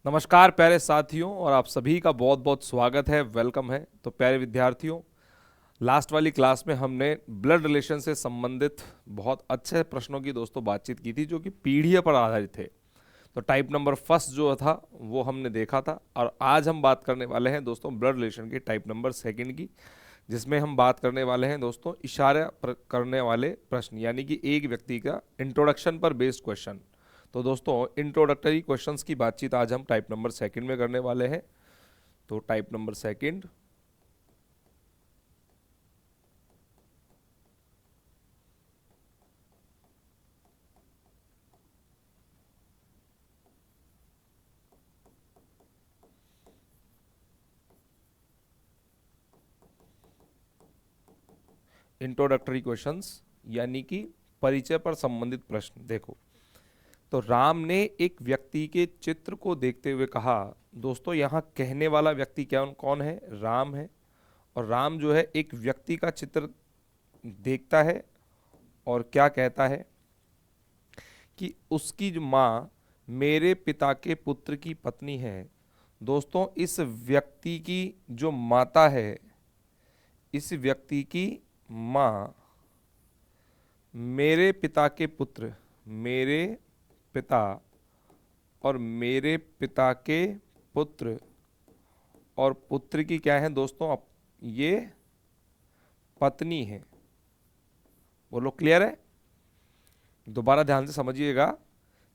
नमस्कार प्यारे साथियों, और आप सभी का बहुत बहुत स्वागत है, वेलकम है। तो प्यारे विद्यार्थियों, लास्ट वाली क्लास में हमने ब्लड रिलेशन से संबंधित बहुत अच्छे प्रश्नों की दोस्तों बातचीत की थी, जो कि पीढ़ियों पर आधारित थे। तो टाइप नंबर फर्स्ट जो था वो हमने देखा था, और आज हम बात करने वाले हैं दोस्तों ब्लड रिलेशन की टाइप नंबर सेकंड की, जिसमें हम बात करने वाले हैं दोस्तों करने वाले प्रश्न, यानी कि एक व्यक्ति का इंट्रोडक्शन पर बेस्ड क्वेश्चन। तो दोस्तों इंट्रोडक्टरी क्वेश्चंस की बातचीत आज हम टाइप नंबर सेकंड में करने वाले हैं। तो type number second, introductory questions यानी कि परिचय पर संबंधित प्रश्न। देखो, तो राम ने एक व्यक्ति के चित्र को देखते हुए कहा। दोस्तों यहाँ कहने वाला व्यक्ति क्या कौन है? राम है। और राम जो है एक व्यक्ति का चित्र देखता है और क्या कहता है कि उसकी जो माँ मेरे पिता के पुत्र की पत्नी है। दोस्तों इस व्यक्ति की जो माता है, इस व्यक्ति की माँ मेरे पिता के पुत्र, मेरे पिता और मेरे पिता के पुत्र और पुत्र की क्या है दोस्तों? ये पत्नी है। बोलो क्लियर है? दोबारा ध्यान से समझिएगा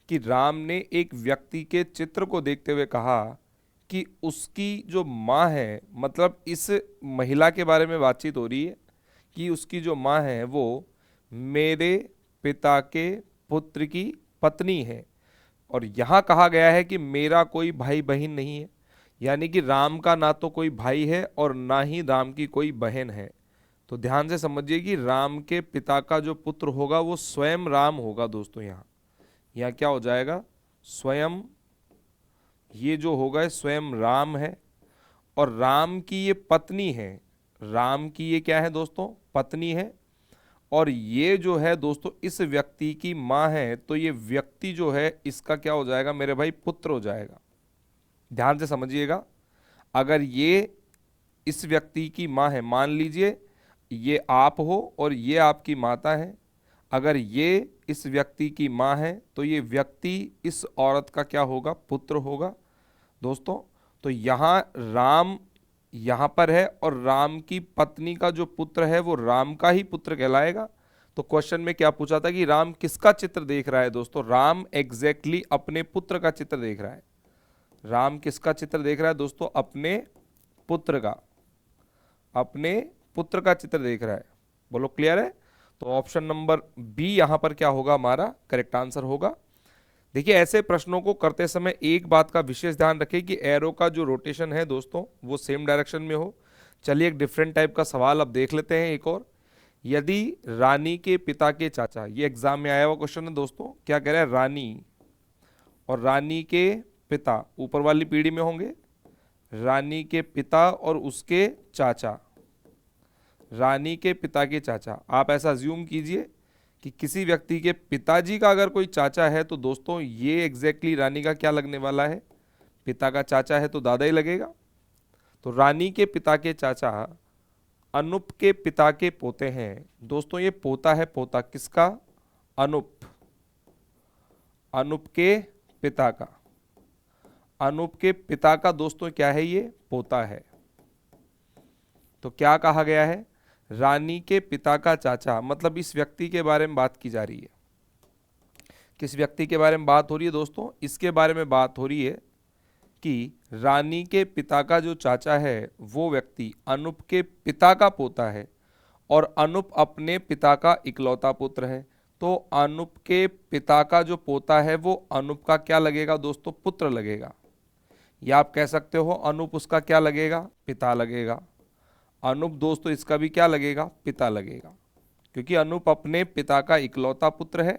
कि राम ने एक व्यक्ति के चित्र को देखते हुए कहा कि उसकी जो माँ है, मतलब इस महिला के बारे में बातचीत हो रही है कि उसकी जो माँ है वो मेरे पिता के पुत्र की पत्नी है। और यहाँ कहा गया है कि मेरा कोई भाई बहन नहीं है, यानी कि राम का ना तो कोई भाई है और ना ही राम की कोई बहन है। तो ध्यान से समझिए कि राम के पिता का जो पुत्र होगा वो स्वयं राम होगा। दोस्तों यहाँ यहाँ क्या हो जाएगा? स्वयं, ये जो होगा ये स्वयं राम है। और राम की ये पत्नी है। राम की ये क्या है दोस्तों? पत्नी है। और ये जो है दोस्तों इस व्यक्ति की माँ है, तो ये व्यक्ति जो है इसका क्या हो जाएगा मेरे भाई? पुत्र हो जाएगा। ध्यान से समझिएगा, अगर ये इस व्यक्ति की माँ है, मान लीजिए ये आप हो और ये आपकी माता है, अगर ये इस व्यक्ति की माँ है तो ये व्यक्ति इस औरत का क्या होगा? पुत्र होगा। दोस्तों तो यहाँ राम यहाँ पर है और राम की पत्नी का जो पुत्र है वो राम का ही पुत्र कहलाएगा। तो क्वेश्चन में क्या पूछा था कि राम किसका चित्र देख रहा है? दोस्तों राम एग्जैक्टली अपने पुत्र का चित्र देख रहा है। राम किसका चित्र देख रहा है दोस्तों? अपने पुत्र का, अपने पुत्र का चित्र देख रहा है। बोलो क्लियर है? तो ऑप्शन नंबर बी यहां पर क्या होगा? हमारा करेक्ट आंसर होगा। देखिए ऐसे प्रश्नों को करते समय एक बात का विशेष ध्यान रखें कि एरो का जो रोटेशन है दोस्तों वो सेम डायरेक्शन में हो। चलिए एक डिफरेंट टाइप का सवाल अब देख लेते हैं एक और। यदि रानी के पिता के चाचा, ये एग्जाम में आया हुआ क्वेश्चन है दोस्तों, क्या कह रहा है? रानी और रानी के पिता ऊपर वाली पीढ़ी में होंगे। रानी के पिता और उसके चाचा, रानी के पिता के चाचा, आप ऐसा अज्यूम कीजिए कि किसी व्यक्ति के पिताजी का अगर कोई चाचा है तो दोस्तों ये एग्जैक्टली रानी का क्या लगने वाला है? पिता का चाचा है तो दादा ही लगेगा। तो रानी के पिता के चाचा अनुप के पिता के पोते हैं। दोस्तों ये पोता है, पोता किसका? अनुप, अनुप के पिता का, अनुप के पिता का दोस्तों क्या है? ये पोता है। तो क्या कहा गया है? रानी के पिता का चाचा, मतलब इस व्यक्ति के बारे में बात की जा रही है। किस व्यक्ति के बारे में बात हो रही है दोस्तों? इसके बारे में बात हो रही है कि रानी के पिता का जो चाचा है वो व्यक्ति अनुप के पिता का पोता है और अनुप अपने पिता का इकलौता पुत्र है। तो अनुप के पिता का जो पोता है वो अनुप का क्या लगेगा दोस्तों? पुत्र लगेगा। या आप कह सकते हो अनुप उसका क्या लगेगा? पिता लगेगा। अनुप दोस्तों इसका भी क्या लगेगा? पिता लगेगा, क्योंकि अनुप अपने पिता का इकलौता पुत्र है।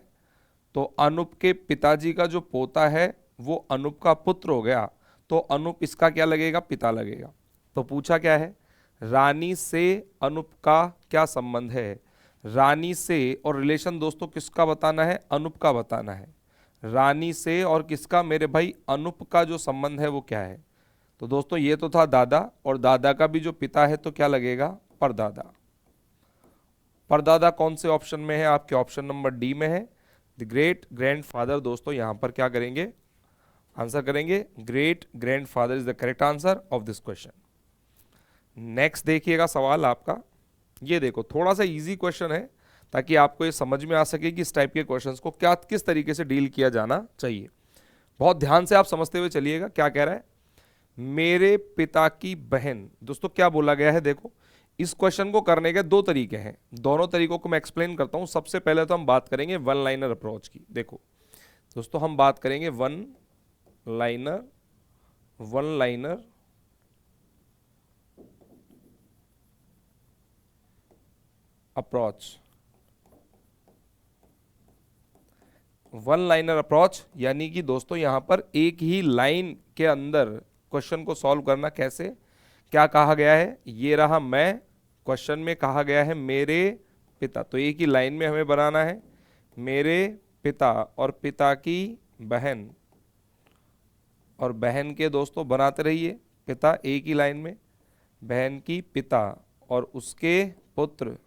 तो अनुप के पिताजी का जो पोता है वो अनुप का पुत्र हो गया, तो अनुप इसका क्या लगेगा? पिता लगेगा। तो पूछा क्या है? रानी से अनुप का क्या संबंध है? रानी से, और रिलेशन दोस्तों किसका बताना है? अनुप का बताना है। रानी से और किसका, मेरे भाई अनुप का जो संबंध है वो क्या है। तो दोस्तों ये तो था दादा, और दादा का भी जो पिता है तो क्या लगेगा, परदादा। परदादा कौन से ऑप्शन में है, आपके ऑप्शन नंबर डी में है, द ग्रेट ग्रैंडफादर। दोस्तों यहां पर क्या करेंगे, आंसर करेंगे great grandfather is the correct answer of this question. Next देखिएगा सवाल आपका, ये देखो थोड़ा सा इजी क्वेश्चन है, ताकि आपको ये समझ में आ सके कि इस टाइप के क्वेश्चंस को क्या किस तरीके से डील किया जाना चाहिए। बहुत ध्यान से आप समझते हुए चलिएगा। क्या कह रहा है, मेरे पिता की बहन। दोस्तों क्या बोला गया है, देखो इस क्वेश्चन को करने के दो तरीके हैं, दोनों तरीकों को मैं एक्सप्लेन करता हूं। सबसे पहले तो हम बात करेंगे वन लाइनर अप्रोच की। देखो दोस्तों हम बात करेंगे one liner approach. One liner approach यानी कि दोस्तों यहां पर एक ही लाइन के अंदर क्वेश्चन को सॉल्व करना। कैसे, क्या कहा गया है, ये रहा मैं, क्वेश्चन में कहा गया है मेरे पिता, तो एक ही लाइन में हमें बनाना है मेरे पिता और पिता की बहन, और बहन के दोस्तों बनाते रहिए पिता एक ही लाइन में, बहन की पिता और उसके पुत्र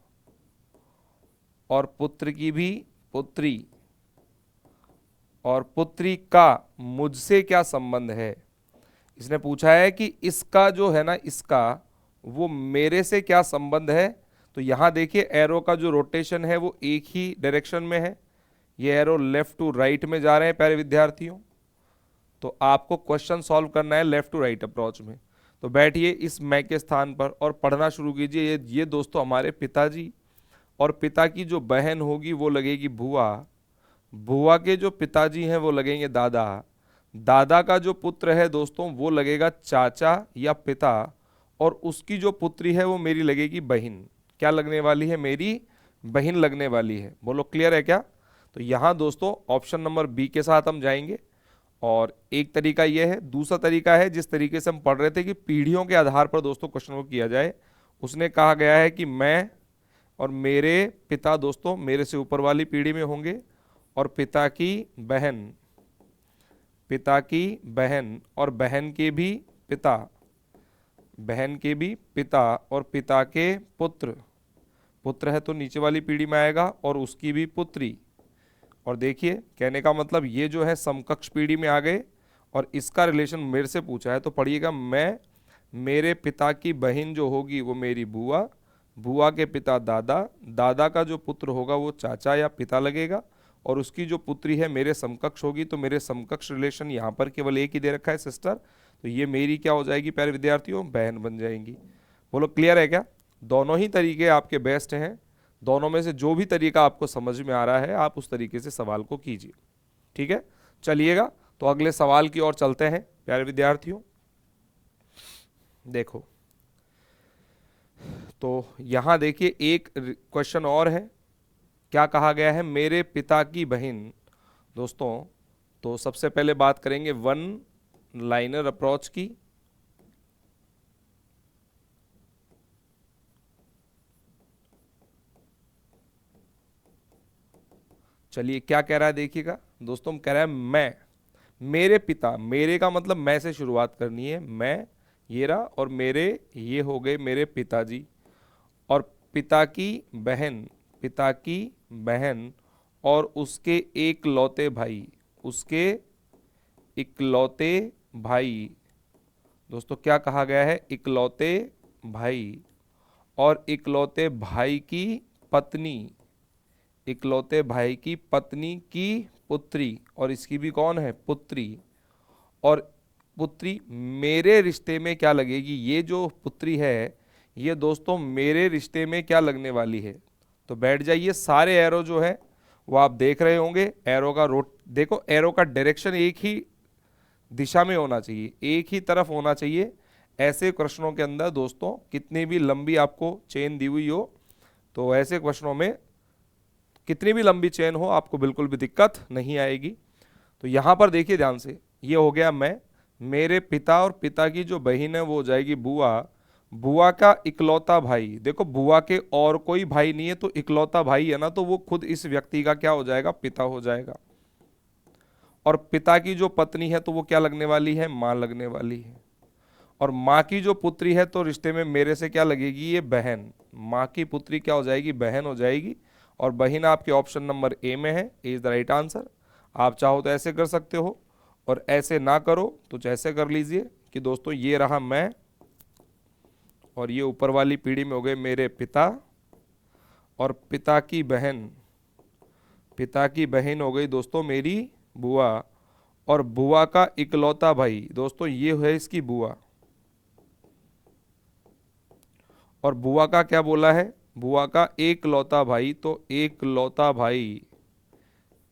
और पुत्र की भी पुत्री और पुत्री का मुझसे क्या संबंध है। इसने पूछा है कि इसका जो है ना, इसका वो मेरे से क्या संबंध है। तो यहां देखिए एरो का जो रोटेशन है वो एक ही डायरेक्शन में है, ये एरो लेफ्ट टू राइट में जा रहे हैं प्यारे विद्यार्थियों। तो आपको क्वेश्चन सॉल्व करना है लेफ्ट टू राइट अप्रोच में। तो बैठिए इस मैं के स्थान पर और पढ़ना शुरू कीजिए। ये दोस्तों हमारे पिताजी, और पिता की जो बहन होगी वो लगेगी बुआ, बुआ के जो पिताजी हैं वो लगेंगे दादा, दादा का जो पुत्र है दोस्तों वो लगेगा चाचा या पिता, और उसकी जो पुत्री है वो मेरी लगेगी बहन। क्या लगने वाली है, मेरी बहन लगने वाली है। बोलो क्लियर है क्या। तो यहाँ दोस्तों ऑप्शन नंबर बी के साथ हम जाएंगे। और एक तरीका यह है, दूसरा तरीका है जिस तरीके से हम पढ़ रहे थे कि पीढ़ियों के आधार पर दोस्तों क्वेश्चन को किया जाए। उसने कहा गया है कि मैं और मेरे पिता दोस्तों मेरे से ऊपर वाली पीढ़ी में होंगे, और पिता की बहन और बहन के भी पिता, बहन के भी पिता और पिता के पुत्र, पुत्र है तो नीचे वाली पीढ़ी में आएगा, और उसकी भी पुत्री। और देखिए कहने का मतलब ये जो है समकक्ष पीढ़ी में आ गए, और इसका रिलेशन मेरे से पूछा है तो पढ़िएगा, मैं मेरे पिता की बहन जो होगी वो मेरी बुआ, बुआ के पिता दादा, दादा का जो पुत्र होगा वो चाचा या पिता लगेगा, और उसकी जो पुत्री है मेरे समकक्ष होगी। तो मेरे समकक्ष रिलेशन यहाँ पर केवल एक ही दे रखा है सिस्टर, तो ये मेरी क्या हो जाएगी प्यारे विद्यार्थियों, बहन बन जाएंगी। बोलो क्लियर है क्या। दोनों ही तरीके आपके बेस्ट हैं, दोनों में से जो भी तरीका आपको समझ में आ रहा है आप उस तरीके से सवाल को कीजिए। ठीक है, चलिएगा तो अगले सवाल की ओर चलते हैं प्यारे विद्यार्थियों। देखो तो यहां देखिए एक क्वेश्चन और है, क्या कहा गया है, मेरे पिता की बहन। दोस्तों तो सबसे पहले बात करेंगे वन लाइनर अप्रोच की। चलिए क्या कह रहा है देखिएगा दोस्तों, कह रहा है मैं, मेरे पिता, मेरे का मतलब मैं से शुरुआत करनी है, मैं ये रहा, और मेरे ये हो गए मेरे पिताजी, और पिता की बहन, पिता की बहन और उसके इकलौते भाई, उसके इकलौते भाई। दोस्तों क्या कहा गया है, इकलौते भाई, और इकलौते भाई की पत्नी, इकलौते भाई की पत्नी की पुत्री, और इसकी भी कौन है, पुत्री, और पुत्री मेरे रिश्ते में क्या लगेगी, ये जो पुत्री है ये दोस्तों मेरे रिश्ते में क्या लगने वाली है। तो बैठ जाइए, सारे एरो जो है वो आप देख रहे होंगे, एरो का रोट देखो, एरो का डायरेक्शन एक ही दिशा में होना चाहिए, एक ही तरफ होना चाहिए। ऐसे प्रश्नों के अंदर दोस्तों कितनी भी लंबी आपको चेन दी हुई हो, तो ऐसे क्वेश्चनों में कितनी भी लंबी चेन हो आपको बिल्कुल भी दिक्कत नहीं आएगी। तो यहां पर देखिए ध्यान से, ये हो गया मैं, मेरे पिता और पिता की जो बहन है वो हो जाएगी बुआ, बुआ का इकलौता भाई, देखो बुआ के और कोई भाई नहीं है तो इकलौता भाई है ना, तो वो खुद इस व्यक्ति का क्या हो जाएगा, पिता हो जाएगा। और पिता की जो पत्नी है तो वो क्या लगने वाली है, माँ लगने वाली है। और माँ की जो पुत्री है तो रिश्ते में मेरे से क्या लगेगी, ये बहन। माँ की पुत्री क्या हो जाएगी, बहन हो जाएगी। और बहन आपके ऑप्शन नंबर ए में है, ए इज द राइट आंसर। आप चाहो तो ऐसे कर सकते हो, और ऐसे ना करो तो जैसे कर लीजिए कि दोस्तों ये रहा मैं, और ये ऊपर वाली पीढ़ी में हो गए मेरे पिता, और पिता की बहन, पिता की बहन हो गई दोस्तों मेरी बुआ, और बुआ का इकलौता भाई दोस्तों ये है इसकी बुआ। और बुआ का क्या बोला है, बुआ का एक लौता भाई, तो एक लौता भाई,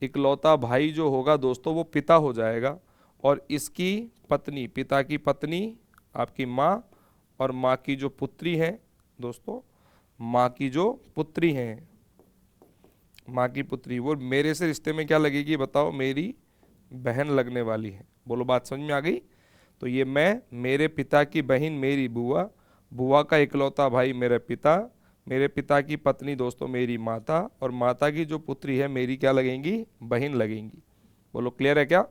इकलौता भाई जो होगा दोस्तों वो पिता हो जाएगा। और इसकी पत्नी, पिता की पत्नी आपकी माँ, और माँ की जो पुत्री है दोस्तों, माँ की जो पुत्री है, माँ की पुत्री, वो मेरे से रिश्ते में क्या लगेगी बताओ, मेरी बहन लगने वाली है। बोलो बात समझ में आ गई। तो ये मैं, मेरे पिता की बहन मेरी बुआ, बुआ का इकलौता भाई मेरे पिता, मेरे पिता की पत्नी दोस्तों मेरी माता, और माता की जो पुत्री है मेरी क्या लगेंगी, बहन लगेंगी। बोलो क्लियर है क्या।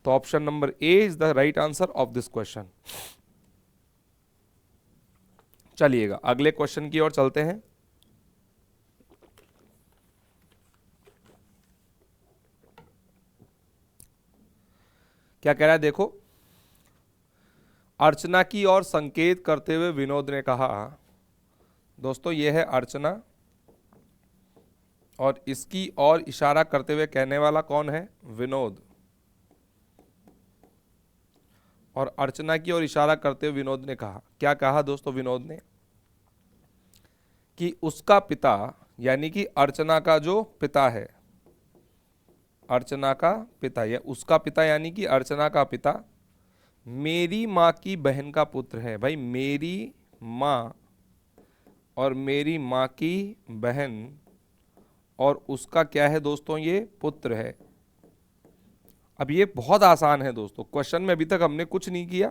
तो option number A is the right answer of this question. चलिएगा अगले क्वेश्चन की ओर चलते हैं। क्या कह रहा है देखो, अर्चना की ओर संकेत करते हुए विनोद ने कहा, दोस्तों यह है अर्चना, और इसकी ओर इशारा करते हुए कहने वाला कौन है, विनोद। और अर्चना की ओर इशारा करते हुए विनोद ने कहा, क्या कहा दोस्तों विनोद ने, कि उसका पिता, यानी कि अर्चना का जो पिता है, अर्चना का पिता या उसका पिता यानी कि अर्चना का पिता मेरी माँ की बहन का पुत्र है। भाई मेरी माँ और मेरी माँ की बहन, और उसका क्या है दोस्तों, ये पुत्र है। अब ये बहुत आसान है दोस्तों, क्वेश्चन में अभी तक हमने कुछ नहीं किया,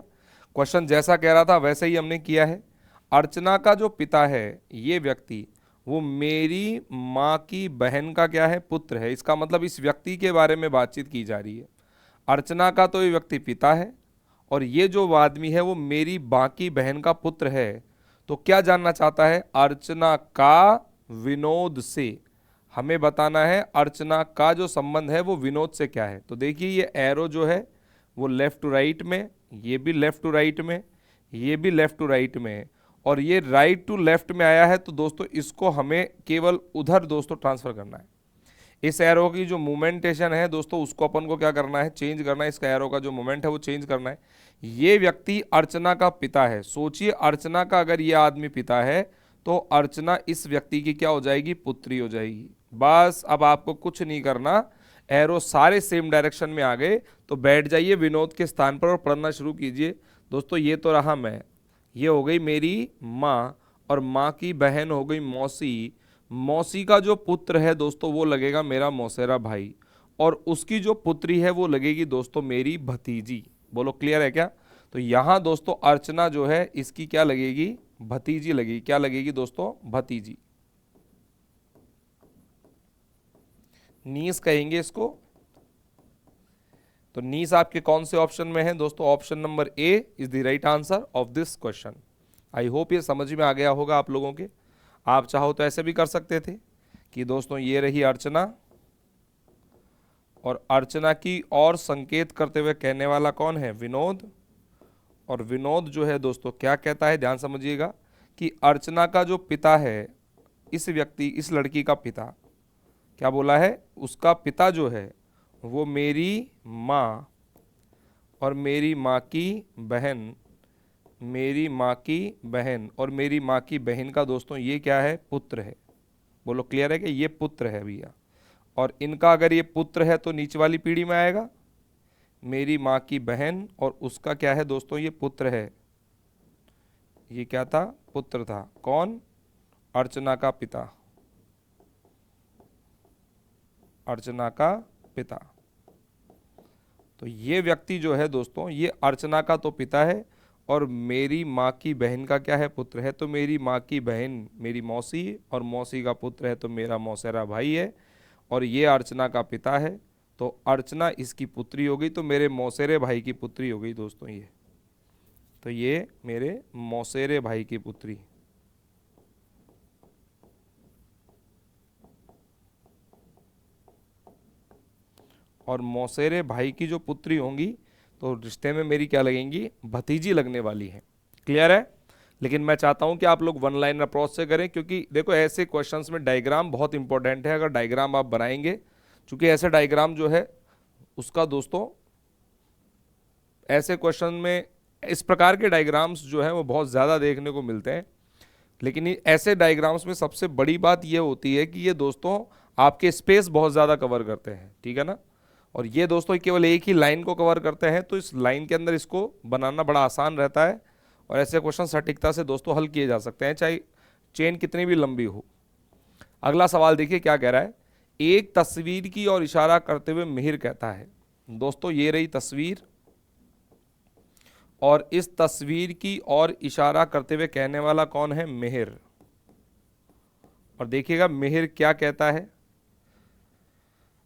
क्वेश्चन जैसा कह रहा था वैसे ही हमने किया है। अर्चना का जो पिता है ये व्यक्ति, वो मेरी माँ की बहन का क्या है, पुत्र है। इसका मतलब इस व्यक्ति के बारे में बातचीत की जा रही है। अर्चना का तो ये व्यक्ति पिता है, और ये जो आदमी है वो मेरी माँ की बहन का पुत्र है। तो क्या जानना चाहता है, अर्चना का विनोद से हमें बताना है अर्चना का जो संबंध है वो विनोद से क्या है। तो देखिए ये एरो जो है वो लेफ्ट टू राइट में, ये भी लेफ्ट टू राइट में, ये भी लेफ्ट टू राइट में, और ये राइट टू लेफ्ट में आया है। तो दोस्तों इसको हमें केवल उधर दोस्तों ट्रांसफर करना है। इस एरो की जो मोमेंटेशन है दोस्तों उसको अपन को क्या करना है, चेंज करना है। इसका एरो का जो मोमेंट है वो चेंज करना है। ये व्यक्ति अर्चना का पिता है। सोचिए अर्चना का अगर ये आदमी पिता है तो अर्चना इस व्यक्ति की क्या हो जाएगी, पुत्री हो जाएगी। बस अब आपको कुछ नहीं करना, एरो सारे सेम डायरेक्शन में आ गए तो बैठ जाइए विनोद के स्थान पर और पढ़ना शुरू कीजिए। दोस्तों ये तो रहा मैं, ये हो गई मेरी माँ, और माँ की बहन हो गई मौसी। मौसी का जो पुत्र है दोस्तों वो लगेगा मेरा मौसेरा भाई, और उसकी जो पुत्री है वो लगेगी दोस्तों मेरी भतीजी। बोलो क्लियर है क्या। तो यहाँ दोस्तों अर्चना जो है इसकी क्या लगेगी, भतीजी लगेगी। क्या लगेगी दोस्तों, भतीजी, नीस कहेंगे इसको। तो नीस आपके कौन से ऑप्शन में है दोस्तों, option number A is the right answer of this question. I hope ये समझ में आ गया होगा आप लोगों के। आप चाहो तो ऐसे भी कर सकते थे कि दोस्तों ये रही अर्चना, और अर्चना की और संकेत करते हुए कहने वाला कौन है, विनोद। और विनोद जो है दोस्तों क्या कहता है, ध्यान समझिएगा, कि अर्चना का जो पिता है, इस व्यक्ति, इस लड़की का पिता क्या बोला है, उसका पिता जो है वो मेरी माँ और मेरी माँ की बहन, मेरी माँ की बहन और मेरी माँ की बहन का दोस्तों ये क्या है, पुत्र है। बोलो क्लियर है कि ये पुत्र है भैया। और इनका अगर ये पुत्र है तो नीचे वाली पीढ़ी में आएगा, मेरी माँ की बहन और उसका क्या है दोस्तों, ये पुत्र है। ये क्या था, पुत्र था। कौन, अर्चना का पिता, अर्चना का पिता। तो ये व्यक्ति जो है दोस्तों ये अर्चना का तो पिता है, और मेरी माँ की बहन का क्या है, पुत्र है। तो मेरी माँ की बहन मेरी मौसी, और मौसी का पुत्र है तो मेरा मौसेरा भाई है, और ये अर्चना का पिता है। तो अर्चना इसकी पुत्री हो गई, तो मेरे मौसेरे भाई की पुत्री हो गई दोस्तों ये। तो ये मेरे मौसेरे भाई की पुत्री। और मौसेरे भाई की जो पुत्री होंगी तो रिश्ते में मेरी क्या लगेंगी, भतीजी लगने वाली है। क्लियर है। लेकिन मैं चाहता हूं कि आप लोग वन लाइन अप्रोच से करें, क्योंकि देखो ऐसे क्वेश्चंस में डायग्राम बहुत इंपॉर्टेंट है। अगर डायग्राम आप बनाएंगे, क्योंकि ऐसे डायग्राम जो है उसका दोस्तों, ऐसे क्वेश्चन में इस प्रकार के डायग्राम्स जो है वो बहुत ज़्यादा देखने को मिलते हैं। लेकिन ऐसे डायग्राम्स में सबसे बड़ी बात ये होती है कि ये दोस्तों आपके स्पेस बहुत ज़्यादा कवर करते हैं, ठीक है ना। और ये दोस्तों केवल एक ही लाइन को कवर करते हैं, तो इस लाइन के अंदर इसको बनाना बड़ा आसान रहता है। और ऐसे क्वेश्चन सटीकता से दोस्तों हल किए जा सकते हैं, चाहे चेन कितनी भी लंबी हो। अगला सवाल देखिए क्या कह रहा है। एक तस्वीर की ओर इशारा करते हुए मिहिर कहता है। दोस्तों ये रही तस्वीर, और इस तस्वीर की ओर इशारा करते हुए कहने वाला कौन है, मिहिर। और देखिएगा मिहिर क्या कहता है।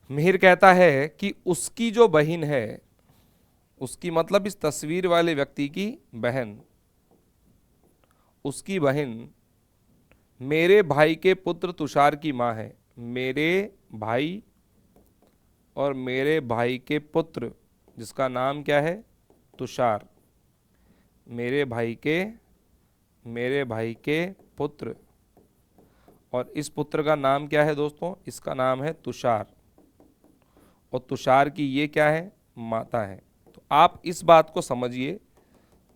मिहिर कहता है कि उसकी जो बहन है, उसकी मतलब इस तस्वीर वाले व्यक्ति की बहन, उसकी बहन मेरे भाई के पुत्र तुषार की मां है। मेरे भाई और मेरे भाई के पुत्र जिसका नाम क्या है, तुषार। मेरे भाई के पुत्र, और इस पुत्र का नाम क्या है दोस्तों, इसका नाम है तुषार। और तुषार की ये क्या है, माता है। तो आप इस बात को समझिए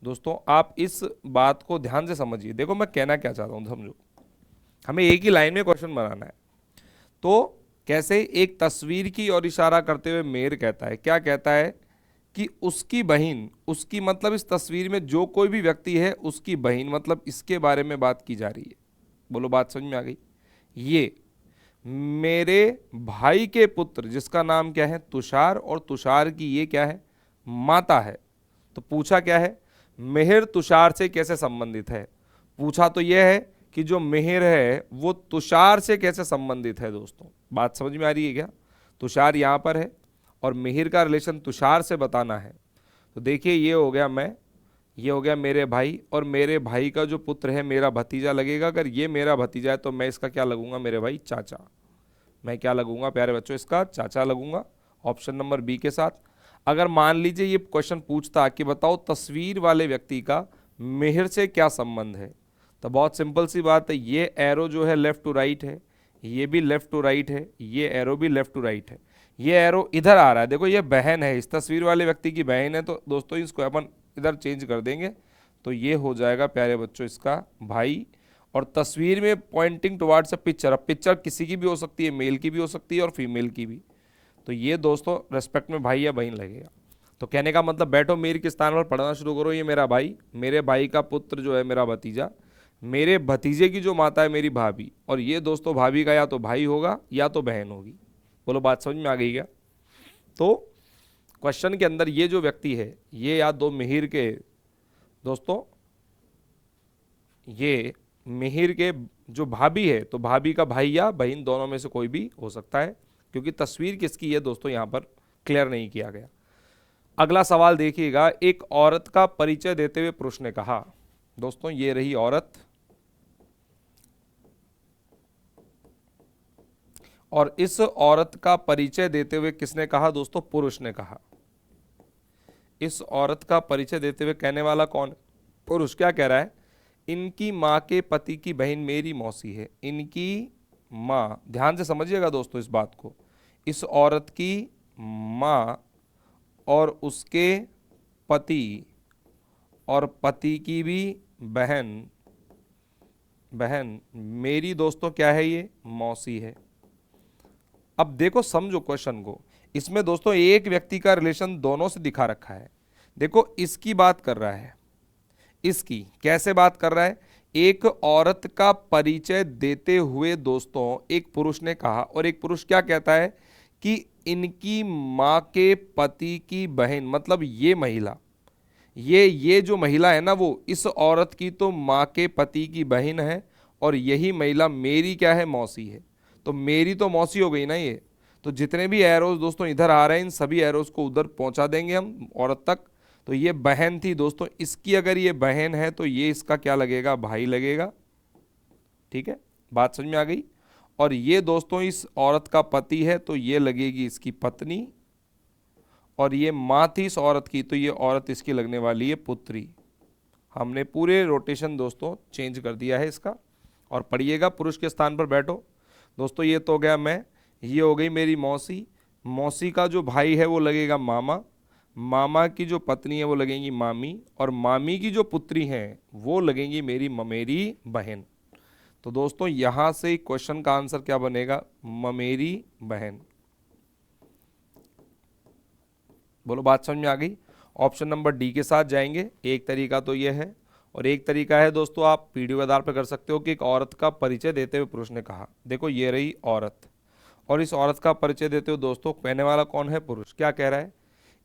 दोस्तों, आप इस बात को ध्यान से समझिए। देखो मैं कहना क्या चाहता हूँ, समझो। हमें एक ही लाइन में क्वेश्चन बनाना है। तो कैसे, एक तस्वीर की ओर इशारा करते हुए मेर कहता है, क्या कहता है कि उसकी बहन, उसकी मतलब इस तस्वीर में जो कोई भी व्यक्ति है उसकी बहन, मतलब इसके बारे में बात की जा रही है। बोलो बात समझ में आ गई। ये मेरे भाई के पुत्र जिसका नाम क्या है, तुषार, और तुषार की ये क्या है, माता है। तो पूछा क्या है, मिहिर तुषार से कैसे संबंधित है। पूछा तो यह है कि जो मिहिर है वो तुषार से कैसे संबंधित है। दोस्तों बात समझ में आ रही है क्या। तुषार यहाँ पर है और मिहिर का रिलेशन तुषार से बताना है। तो देखिए ये हो गया मैं, ये हो गया मेरे भाई, और मेरे भाई का जो पुत्र है मेरा भतीजा लगेगा। अगर ये मेरा भतीजा है तो मैं इसका क्या लगूंगा, मेरे भाई चाचा। मैं क्या लगूंगा प्यारे बच्चों, इसका चाचा लगूंगा, ऑप्शन नंबर बी के साथ। अगर मान लीजिए ये क्वेश्चन पूछता कि बताओ तस्वीर वाले व्यक्ति का मिहिर से क्या संबंध है, तो बहुत सिंपल सी बात है, ये एरो जो है लेफ्ट टू राइट है, ये भी लेफ्ट टू राइट है, ये एरो भी लेफ्ट टू राइट है, ये एरो इधर आ रहा है। देखो ये बहन है, इस तस्वीर वाले व्यक्ति की बहन है, तो दोस्तों इसको अपन इधर चेंज कर देंगे, तो ये हो जाएगा प्यारे बच्चों इसका भाई। और तस्वीर में पॉइंटिंग टुवार्ड्स अ पिक्चर, अब पिक्चर किसी की भी हो सकती है, मेल की भी हो सकती है और फीमेल की भी। तो ये दोस्तों रेस्पेक्ट में भाई या बहन लगेगा। तो कहने का मतलब बैठो मेर के स्थान पर पढ़ना शुरू करो। ये मेरा भाई, मेरे भाई का पुत्र जो है मेरा भतीजा, मेरे भतीजे की जो माता है मेरी भाभी, और ये दोस्तों भाभी का या तो भाई होगा या तो बहन होगी। बोलो बात समझ में आ गई क्या। तो क्वेश्चन के अंदर ये जो व्यक्ति है ये या दो मिहिर के, दोस्तों ये मिहिर के जो भाभी है, तो भाभी का भाई या बहन दोनों में से कोई भी हो सकता है, क्योंकि तस्वीर किसकी है दोस्तों यहां पर क्लियर नहीं किया गया। अगला सवाल देखिएगा। एक औरत का परिचय देते हुए पुरुष ने कहा। दोस्तों ये रही औरत, और इस औरत का परिचय देते हुए किसने कहा दोस्तों, पुरुष ने कहा। इस औरत का परिचय देते हुए कहने वाला कौन, पुरुष। क्या कह रहा है, इनकी माँ के पति की बहन मेरी मौसी है। इनकी माँ, ध्यान से समझिएगा दोस्तों इस बात को, इस औरत की माँ और उसके पति और पति की भी बहन मेरी दोस्तों क्या है, ये मौसी है। अब देखो समझो क्वेश्चन को, इसमें दोस्तों एक व्यक्ति का रिलेशन दोनों से दिखा रखा है। देखो इसकी बात कर रहा है, इसकी कैसे बात कर रहा है, एक औरत का परिचय देते हुए दोस्तों एक पुरुष ने कहा, और एक पुरुष क्या कहता है कि इनकी माँ के पति की बहन, मतलब ये महिला, ये जो महिला है ना वो इस औरत की तो माँ के पति की बहन है, और यही महिला मेरी क्या है, मौसी है। तो मेरी तो मौसी हो गई ना ये, तो जितने भी एरोज दोस्तों इधर आ रहे हैं इन सभी एरोज को उधर पहुंचा देंगे हम औरत तक। तो ये बहन थी दोस्तों, इसकी अगर ये बहन है तो ये इसका क्या लगेगा, भाई लगेगा। ठीक है, बात समझ में आ गई। और ये दोस्तों इस औरत का पति है तो ये लगेगी इसकी पत्नी, और ये माँ थी इस औरत की तो ये औरत इसकी लगने वाली है पुत्री। हमने पूरे रोटेशन दोस्तों चेंज कर दिया है इसका। और पढ़िएगा, पुरुष के स्थान पर बैठो दोस्तों। ये तो हो गया मैं, ये हो गई मेरी मौसी, मौसी का जो भाई है वो लगेगा मामा, मामा की जो पत्नी है वो लगेंगी मामी, और मामी की जो पुत्री हैं वो लगेंगी मेरी ममेरी बहन। तो दोस्तों यहां से क्वेश्चन का आंसर क्या बनेगा, ममेरी बहन। बोलो, बात समझ में आ गई। ऑप्शन नंबर डी के साथ जाएंगे। एक तरीका तो ये है, और एक तरीका है दोस्तों आप पीडीएफ आधार पर कर सकते हो कि एक औरत का परिचय देते हुए पुरुष ने कहा, देखो ये रही औरत, और इस औरत का परिचय देते हुए दोस्तों कहने वाला कौन है, पुरुष। क्या कह रहा है,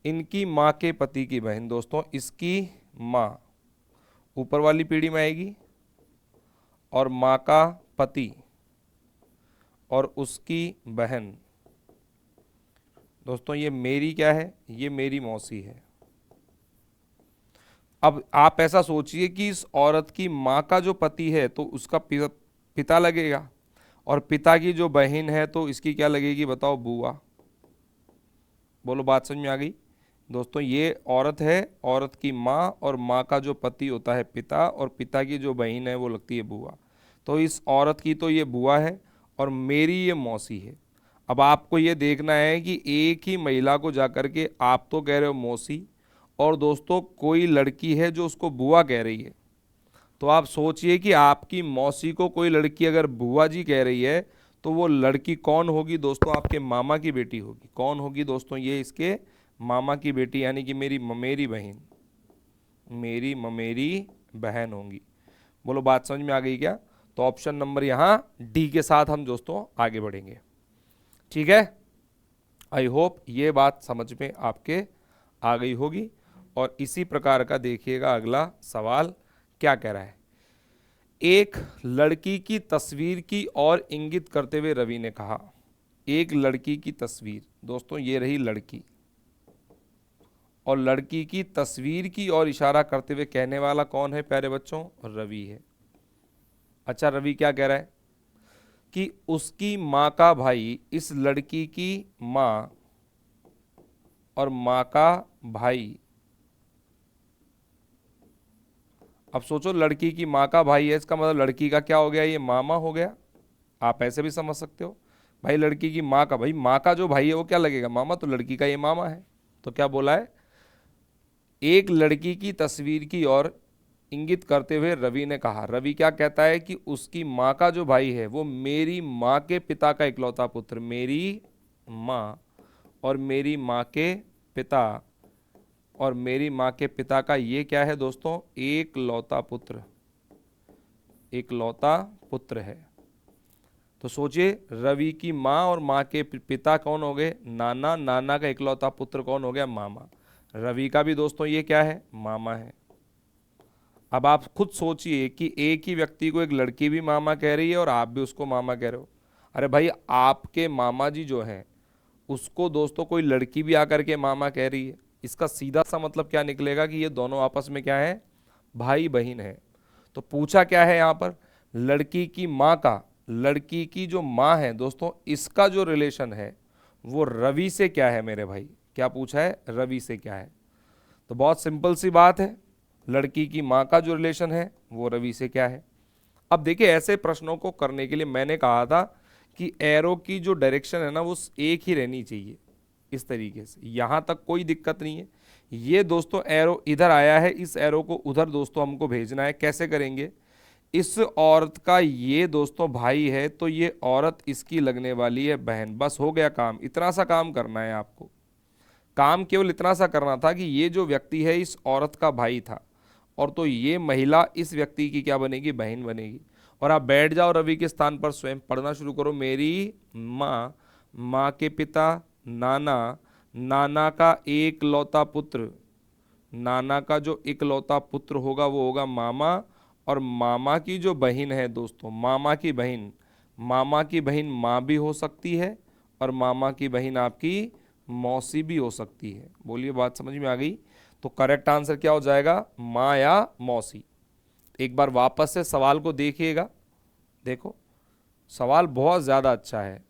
इनकी माँ के पति की बहन। दोस्तों इसकी माँ ऊपर वाली पीढ़ी में आएगी, और माँ का पति और उसकी बहन। दोस्तों ये मेरी क्या है, ये मेरी मौसी है। अब आप ऐसा सोचिए कि इस औरत की माँ का जो पति है तो उसका पिता लगेगा, और पिता की जो बहन है तो इसकी क्या लगेगी, बताओ, बुआ। बोलो, बात समझ में आ गई। दोस्तों ये औरत है, औरत की माँ, और माँ का जो पति होता है पिता, और पिता की जो बहन है वो लगती है बुआ। तो इस औरत की तो ये बुआ है, और मेरी ये मौसी है। अब आपको ये देखना है कि एक ही महिला को जाकर के आप तो कह रहे हो मौसी, और दोस्तों कोई लड़की है जो उसको बुआ कह रही है। तो आप सोचिए कि आपकी मौसी को कोई लड़की अगर बुआ जी कह रही है तो वो लड़की कौन होगी दोस्तों, आपके मामा की बेटी होगी। कौन होगी दोस्तों, ये इसके मामा की बेटी, यानी कि मेरी ममेरी बहन, मेरी ममेरी बहन होंगी। बोलो, बात समझ में आ गई क्या। तो ऑप्शन नंबर यहाँ डी के साथ हम दोस्तों आगे बढ़ेंगे। ठीक है, आई होप ये बात समझ में आपके आ गई होगी। और इसी प्रकार का देखिएगा अगला सवाल क्या कह रहा है। एक लड़की की तस्वीर की ओर इंगित करते हुए रवि ने कहा, एक लड़की की तस्वीर। दोस्तों ये रही लड़की, और लड़की की तस्वीर की ओर इशारा करते हुए कहने वाला कौन है प्यारे बच्चों, रवि है। अच्छा, रवि क्या कह रहा है कि उसकी माँ का भाई इस लड़की की माँ और माँ का भाई। अब सोचो, लड़की की माँ का भाई है, इसका मतलब लड़की का क्या हो गया, ये मामा हो गया। आप ऐसे भी समझ सकते हो, भाई लड़की की माँ का भाई, माँ का जो भाई है वो क्या लगेगा, मामा, तो लड़की का ये मामा है। तो क्या बोला है, एक लड़की की तस्वीर की ओर इंगित करते हुए रवि ने कहा। रवि क्या कहता है कि उसकी माँ का जो भाई है वो मेरी माँ के पिता का इकलौता पुत्र, मेरी माँ और मेरी माँ के पिता, और मेरी माँ के पिता का ये क्या है दोस्तों, एक लौता पुत्र, एक लौता पुत्र है। तो सोचिए, रवि की माँ और माँ के पिता कौन हो गए, नाना, नाना का इकलौता पुत्र कौन हो गया, मामा। रवि का भी दोस्तों ये क्या है, मामा है। अब आप खुद सोचिए कि एक ही व्यक्ति को एक लड़की भी मामा कह रही है और आप भी उसको मामा कह रहे हो। अरे भाई, आपके मामा जी जो हैं उसको दोस्तों कोई लड़की भी आकर के मामा कह रही है, इसका सीधा सा मतलब क्या निकलेगा कि ये दोनों आपस में क्या है, भाई बहन है। तो पूछा क्या है यहाँ पर, लड़की की माँ का, लड़की की जो माँ है दोस्तों इसका जो रिलेशन है वो रवि से क्या है मेरे भाई, क्या पूछा है, रवि से क्या है। तो बहुत सिंपल सी बात है, लड़की की माँ का जो रिलेशन है वो रवि से क्या है। अब देखिए, ऐसे प्रश्नों को करने के लिए मैंने कहा था कि एरो की जो डायरेक्शन है ना वो एक ही रहनी चाहिए, इस तरीके से, यहाँ तक कोई दिक्कत नहीं है। ये दोस्तों एरो इधर आया है, इस एरो को उधर दोस्तों हमको भेजना है। कैसे करेंगे, इस औरत का ये दोस्तों भाई है तो ये औरत इसकी लगने वाली है बहन। बस हो गया काम, इतना सा काम करना है आपको। काम केवल इतना सा करना था कि ये जो व्यक्ति है इस औरत का भाई था, और तो ये महिला इस व्यक्ति की क्या बनेगी, बहन बनेगी। और आप बैठ जाओ रवि के स्थान पर, स्वयं पढ़ना शुरू करो। मेरी माँ, माँ के पिता नाना, नाना का एक लौता पुत्र, नाना का जो इकलौता पुत्र होगा वो होगा मामा, और मामा की जो बहन है दोस्तों, मामा की बहन, मामा की बहन माँ भी हो सकती है और मामा की बहन आपकी मौसी भी हो सकती है। बोलिए बात समझ में आ गई? तो करेक्ट आंसर क्या हो जाएगा? माँ या मौसी। एक बार वापस से सवाल को देखिएगा। देखो सवाल बहुत ज़्यादा अच्छा है,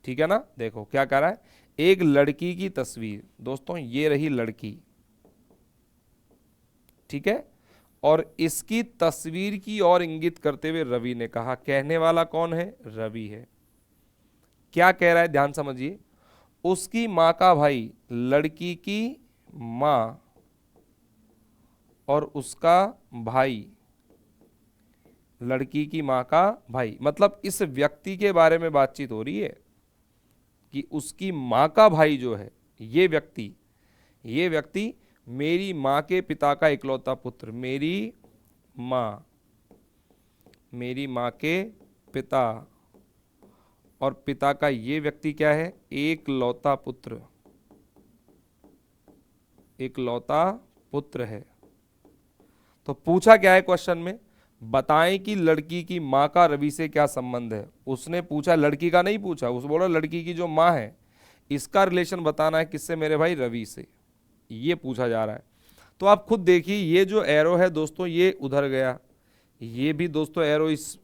ठीक है ना। देखो क्या कह रहा है, एक लड़की की तस्वीर, दोस्तों ये रही लड़की, ठीक है, और इसकी तस्वीर की ओर इंगित करते हुए रवि ने कहा। कहने वाला कौन है? रवि है। क्या कह रहा है, ध्यान समझिए। उसकी मां का भाई लड़की की मां और उसका भाई लड़की की मां का भाई, मतलब इस व्यक्ति के बारे में बातचीत हो रही है कि उसकी मां का भाई जो है, ये व्यक्ति मेरी मां के पिता का इकलौता पुत्र, मेरी मां के पिता और पिता का ये व्यक्ति क्या है? एकलौता पुत्र है। तो पूछा क्या है क्वेश्चन में, बताएं कि लड़की की मां का रवि से क्या संबंध है। उसने पूछा, लड़की का नहीं पूछा, उस बोला लड़की की जो मां है इसका रिलेशन बताना है किससे? मेरे भाई रवि से, ये पूछा जा रहा है। तो आप खुद देखिए, ये जो एरो है दोस्तों ये उधर गया, ये भी दोस्तों एरो इस,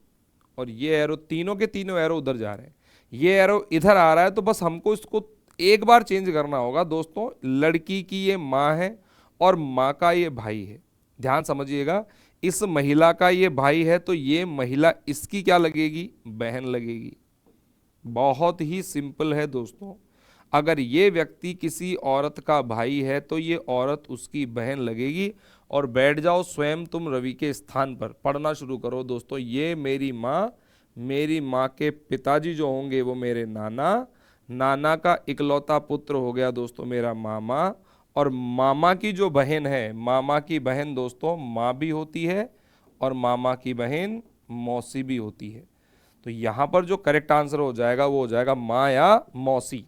और ये एरो, तीनों के तीनों एरो उधर जा रहे हैं, ये एरो इधर आ रहा है। तो बस हमको इसको एक बार चेंज करना होगा दोस्तों। लड़की की ये माँ है और माँ का ये भाई है। ध्यान समझिएगा, इस महिला का ये भाई है तो ये महिला इसकी क्या लगेगी? बहन लगेगी। बहुत ही सिंपल है दोस्तों। अगर ये व्यक्ति किसी औरत का भाई है तो ये औरत उसकी बहन लगेगी। और बैठ जाओ स्वयं तुम रवि के स्थान पर, पढ़ना शुरू करो दोस्तों। ये मेरी माँ के पिताजी जो होंगे वो मेरे नाना का इकलौता पुत्र हो गया दोस्तों मेरा मामा, और मामा की जो बहन है, मामा की बहन दोस्तों माँ भी होती है और मामा की बहन मौसी भी होती है। तो यहाँ पर जो करेक्ट आंसर हो जाएगा वो हो जाएगा माँ या मौसी।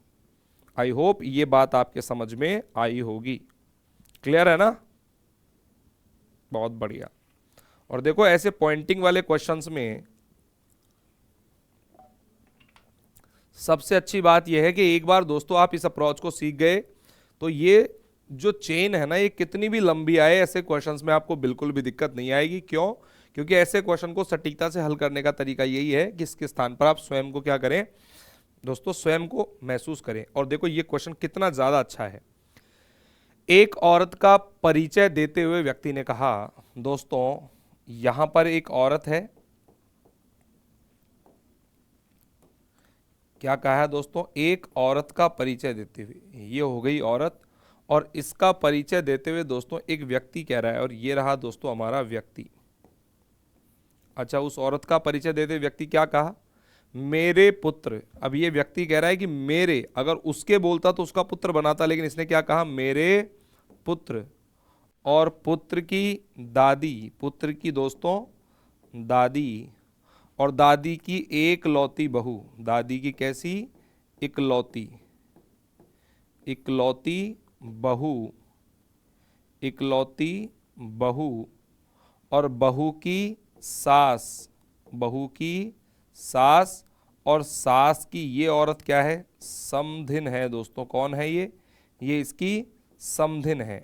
आई होप ये बात आपके समझ में आई होगी। क्लियर है ना? बहुत बढ़िया। और देखो ऐसे पॉइंटिंग वाले क्वेश्चंस में सबसे अच्छी बात यह है कि एक बार दोस्तों आप इस अप्रोच को सीख गए तो ये जो चेन है ना, ये कितनी भी लंबी आए ऐसे क्वेश्चंस में आपको बिल्कुल भी दिक्कत नहीं आएगी। क्यों? क्योंकि ऐसे क्वेश्चन को सटीकता से हल करने का तरीका यही है कि इसके स्थान पर आप स्वयं को क्या करें दोस्तों, स्वयं को महसूस करें। और देखो ये क्वेश्चन कितना ज्यादा अच्छा है। एक औरत का परिचय देते हुए व्यक्ति ने कहा, दोस्तों यहां पर एक औरत है, क्या कहा है दोस्तों? एक औरत का परिचय देते हुए, ये हो गई औरत, और इसका परिचय देते हुए दोस्तों एक व्यक्ति कह रहा है, और ये रहा दोस्तों हमारा व्यक्ति। अच्छा, उस औरत का परिचय देते व्यक्ति क्या कहा? मेरे पुत्र। अब ये व्यक्ति कह रहा है कि मेरे, अगर उसके बोलता तो उसका पुत्र बनाता, लेकिन इसने क्या कहा? मेरे पुत्र, और पुत्र की दादी, पुत्र की दोस्तों दादी, और दादी की एकलौती बहू, दादी की कैसी? इकलौती बहू, और बहू की सास, और सास की ये औरत क्या है? समधिन है दोस्तों। कौन है ये इसकी समधिन है।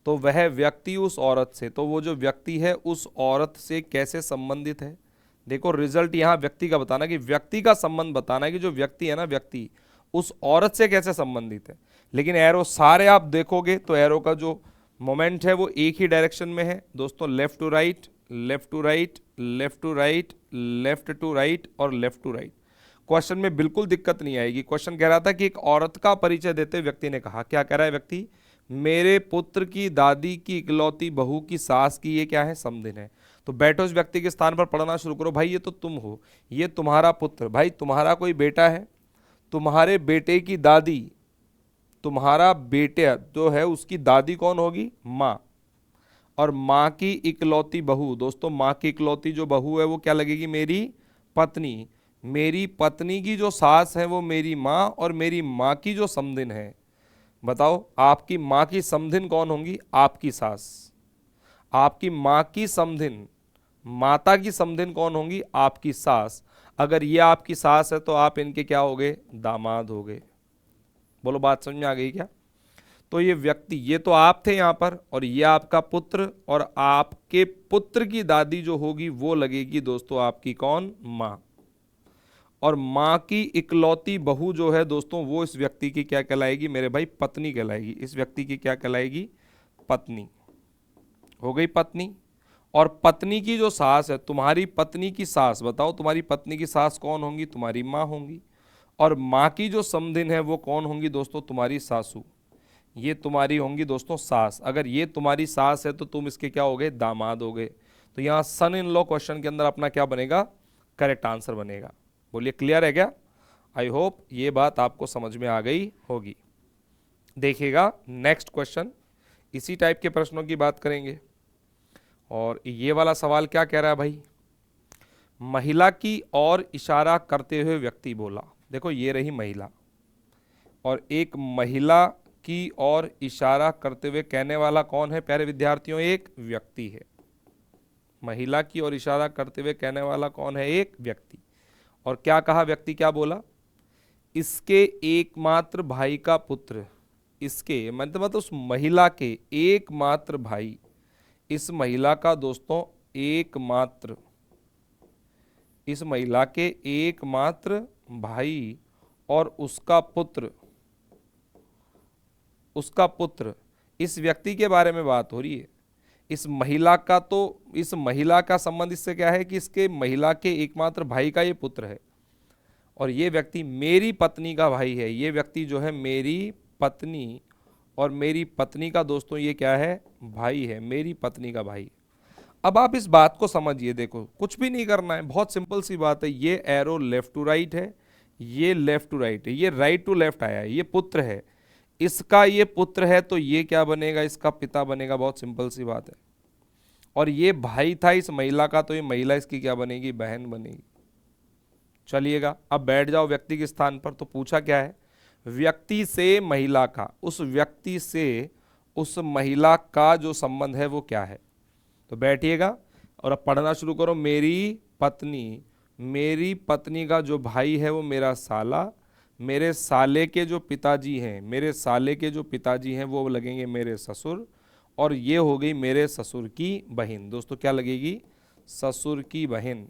तो वह व्यक्ति उस औरत से, तो वो जो व्यक्ति है उस औरत से कैसे संबंधित है? देखो रिजल्ट यहाँ व्यक्ति का बताना, कि व्यक्ति का संबंध बताना है कि जो व्यक्ति है ना, व्यक्ति उस औरत से कैसे संबंधित है। लेकिन एरो सारे आप देखोगे तो एरो का जो मोमेंट है वो एक ही डायरेक्शन में है दोस्तों, left to right, left to right, left to right, left to right और लेफ्ट टू राइट। क्वेश्चन में बिल्कुल दिक्कत नहीं आएगी। क्वेश्चन कह रहा था कि एक औरत का परिचय देते व्यक्ति ने कहा, क्या कह रहा है व्यक्ति? मेरे पुत्र की दादी की इकलौती बहू की सास की ये क्या है? समधिन है। तो बैठो इस व्यक्ति के स्थान पर, पढ़ना शुरू करो। भाई ये तो तुम हो, ये तुम्हारा पुत्र, भाई तुम्हारा कोई बेटा है, तुम्हारे बेटे की दादी, तुम्हारा बेटा जो है उसकी दादी कौन होगी? माँ, और माँ की इकलौती बहू, दोस्तों माँ की इकलौती जो बहू है वो क्या लगेगी? मेरी पत्नी। मेरी पत्नी की जो सास है वो मेरी माँ, और मेरी माँ की जो समधिन है, बताओ आपकी माँ की समधिन कौन होंगी? आपकी सास। आपकी माँ की समधिन, माता की समधिन कौन होंगी? आपकी सास। अगर ये आपकी सास है तो आप इनके क्या हो गए, दामाद हो गए। बोलो बात समझ में आ गई क्या? तो ये व्यक्ति, ये तो आप थे यहां पर, और ये आपका पुत्र, और आपके पुत्र की दादी जो होगी वो लगेगी दोस्तों आपकी कौन, मां। और मां की इकलौती बहू जो है दोस्तों वो इस व्यक्ति की क्या कहलाएगी मेरे भाई, पत्नी कहलाएगी। इस व्यक्ति की क्या कहलाएगी, पत्नी। हो गई पत्नी। और पत्नी की जो सास है, तुम्हारी पत्नी की सास, बताओ तुम्हारी पत्नी की सास कौन होंगी, तुम्हारी माँ होंगी। और माँ की जो समधिन है वो कौन होंगी दोस्तों, तुम्हारी सासू। ये तुम्हारी होंगी दोस्तों सास। अगर ये तुम्हारी सास है तो तुम इसके क्या हो गए, दामाद हो गए। तो यहाँ सन इन लॉ क्वेश्चन के अंदर अपना क्या बनेगा, करेक्ट आंसर बनेगा। बोलिए क्लियर है क्या? आई होप ये बात आपको समझ में आ गई होगी। देखिएगा नेक्स्ट क्वेश्चन, इसी टाइप के प्रश्नों की बात करेंगे। और ये वाला सवाल क्या कह रहा है भाई, महिला की ओर इशारा करते हुए व्यक्ति बोला। देखो ये रही महिला, और एक महिला की ओर इशारा करते हुए कहने वाला कौन है प्यारे विद्यार्थियों, एक व्यक्ति है। महिला की ओर इशारा करते हुए कहने वाला कौन है, एक व्यक्ति। और क्या कहा व्यक्ति, क्या बोला, इसके एकमात्र भाई का पुत्र, इसके मतलब उस महिला के एकमात्र भाई, इस महिला का दोस्तों एकमात्र, इस महिला के एकमात्र भाई और उसका पुत्र, उसका पुत्र, इस व्यक्ति के बारे में बात हो रही है। इस महिला का, तो इस महिला का संबंध इससे क्या है कि इसके महिला के एकमात्र भाई का ये पुत्र है। और ये व्यक्ति मेरी पत्नी का भाई है। ये व्यक्ति जो है मेरी पत्नी, और मेरी पत्नी का दोस्तों ये क्या है, भाई है, मेरी पत्नी का भाई। अब आप इस बात को समझिए, देखो कुछ भी नहीं करना है, बहुत सिंपल सी बात है। ये एरो लेफ्ट टू राइट है, ये लेफ्ट टू राइट है, ये राइट टू लेफ्ट आया है, ये पुत्र है, इसका ये पुत्र है, तो ये क्या बनेगा, इसका पिता बनेगा। बहुत सिंपल सी बात है। और ये भाई था इस महिला का, तो ये महिला इसकी क्या बनेगी, बहन बनेगी। चलिएगा अब बैठ जाओ व्यक्ति के स्थान पर। तो पूछा क्या है, व्यक्ति से महिला का, उस व्यक्ति से उस महिला का जो संबंध है वो क्या है। तो बैठिएगा और अब पढ़ना शुरू करो। मेरी पत्नी, मेरी पत्नी का जो भाई है वो मेरा साला, मेरे साले के जो पिताजी हैं, मेरे साले के जो पिताजी हैं वो लगेंगे मेरे ससुर, और ये हो गई मेरे ससुर की बहन। दोस्तों क्या लगेगी, ससुर की बहन।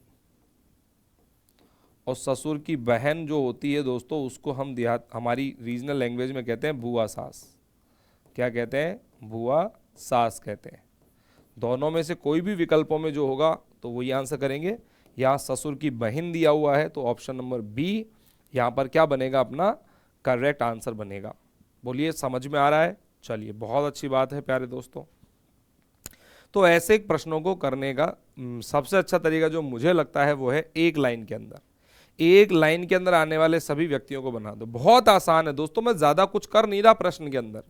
और ससुर की बहन जो होती है दोस्तों उसको हम देहात, हमारी रीजनल लैंग्वेज में कहते हैं बुआ सास। क्या कहते हैं, बुआ सास कहते हैं। दोनों में से कोई भी विकल्पों में जो होगा तो वही आंसर करेंगे। यहाँ ससुर की बहन दिया हुआ है तो ऑप्शन नंबर बी यहाँ पर क्या बनेगा, अपना करेक्ट आंसर बनेगा। बोलिए समझ में आ रहा है? चलिए बहुत अच्छी बात है प्यारे दोस्तों। तो ऐसे प्रश्नों को करने का सबसे अच्छा तरीका जो मुझे लगता है वो है एक लाइन के अंदर, एक लाइन के अंदर आने वाले सभी व्यक्तियों को बना दो। बहुत आसान है दोस्तों, मैं ज्यादा कुछ कर नहीं रहा। प्रश्न के अंदर,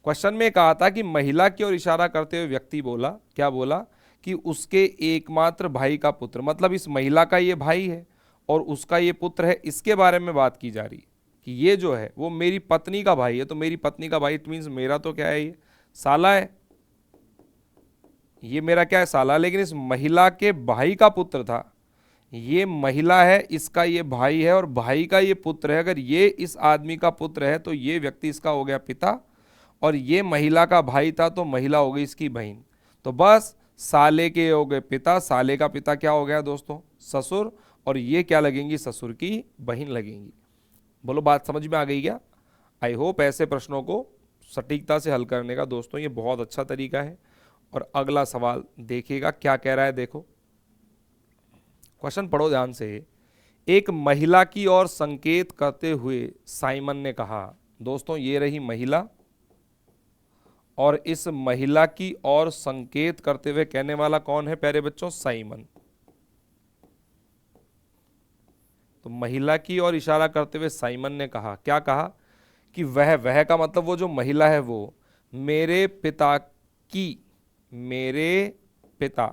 क्वेश्चन में कहा था कि महिला की ओर इशारा करते हुए व्यक्ति बोला, क्या बोला, कि उसके एकमात्र भाई का पुत्र, मतलब इस महिला का ये भाई है और उसका ये पुत्र है, इसके बारे में बात की जा रही है कि ये जो है वो मेरी पत्नी का भाई है। तो मेरी पत्नी का भाई इट मीन्स मेरा तो क्या है, ये साला है, ये मेरा क्या है, साला। लेकिन इस महिला के भाई का पुत्र था, ये महिला है, इसका ये भाई है और भाई का ये पुत्र है। अगर ये इस आदमी का पुत्र है तो ये व्यक्ति इसका हो गया पिता, और ये महिला का भाई था तो महिला हो गई इसकी बहन। तो बस साले के हो गए पिता, साले का पिता क्या हो गया दोस्तों, ससुर, और ये क्या लगेंगी, ससुर की बहन लगेंगी। बोलो बात समझ में आ गई क्या? आई होप ऐसे प्रश्नों को सटीकता से हल करने का दोस्तों ये बहुत अच्छा तरीका है। और अगला सवाल देखिएगा क्या कह रहा है, देखो क्वेश्चन पढ़ो ध्यान से। एक महिला की ओर संकेत करते हुए साइमन ने कहा। दोस्तों ये रही महिला, और इस महिला की ओर संकेत करते हुए कहने वाला कौन है प्यारे बच्चों, साइमन। तो महिला की ओर इशारा करते हुए साइमन ने कहा, क्या कहा, कि वह का मतलब वो जो महिला है वो मेरे पिता की, मेरे पिता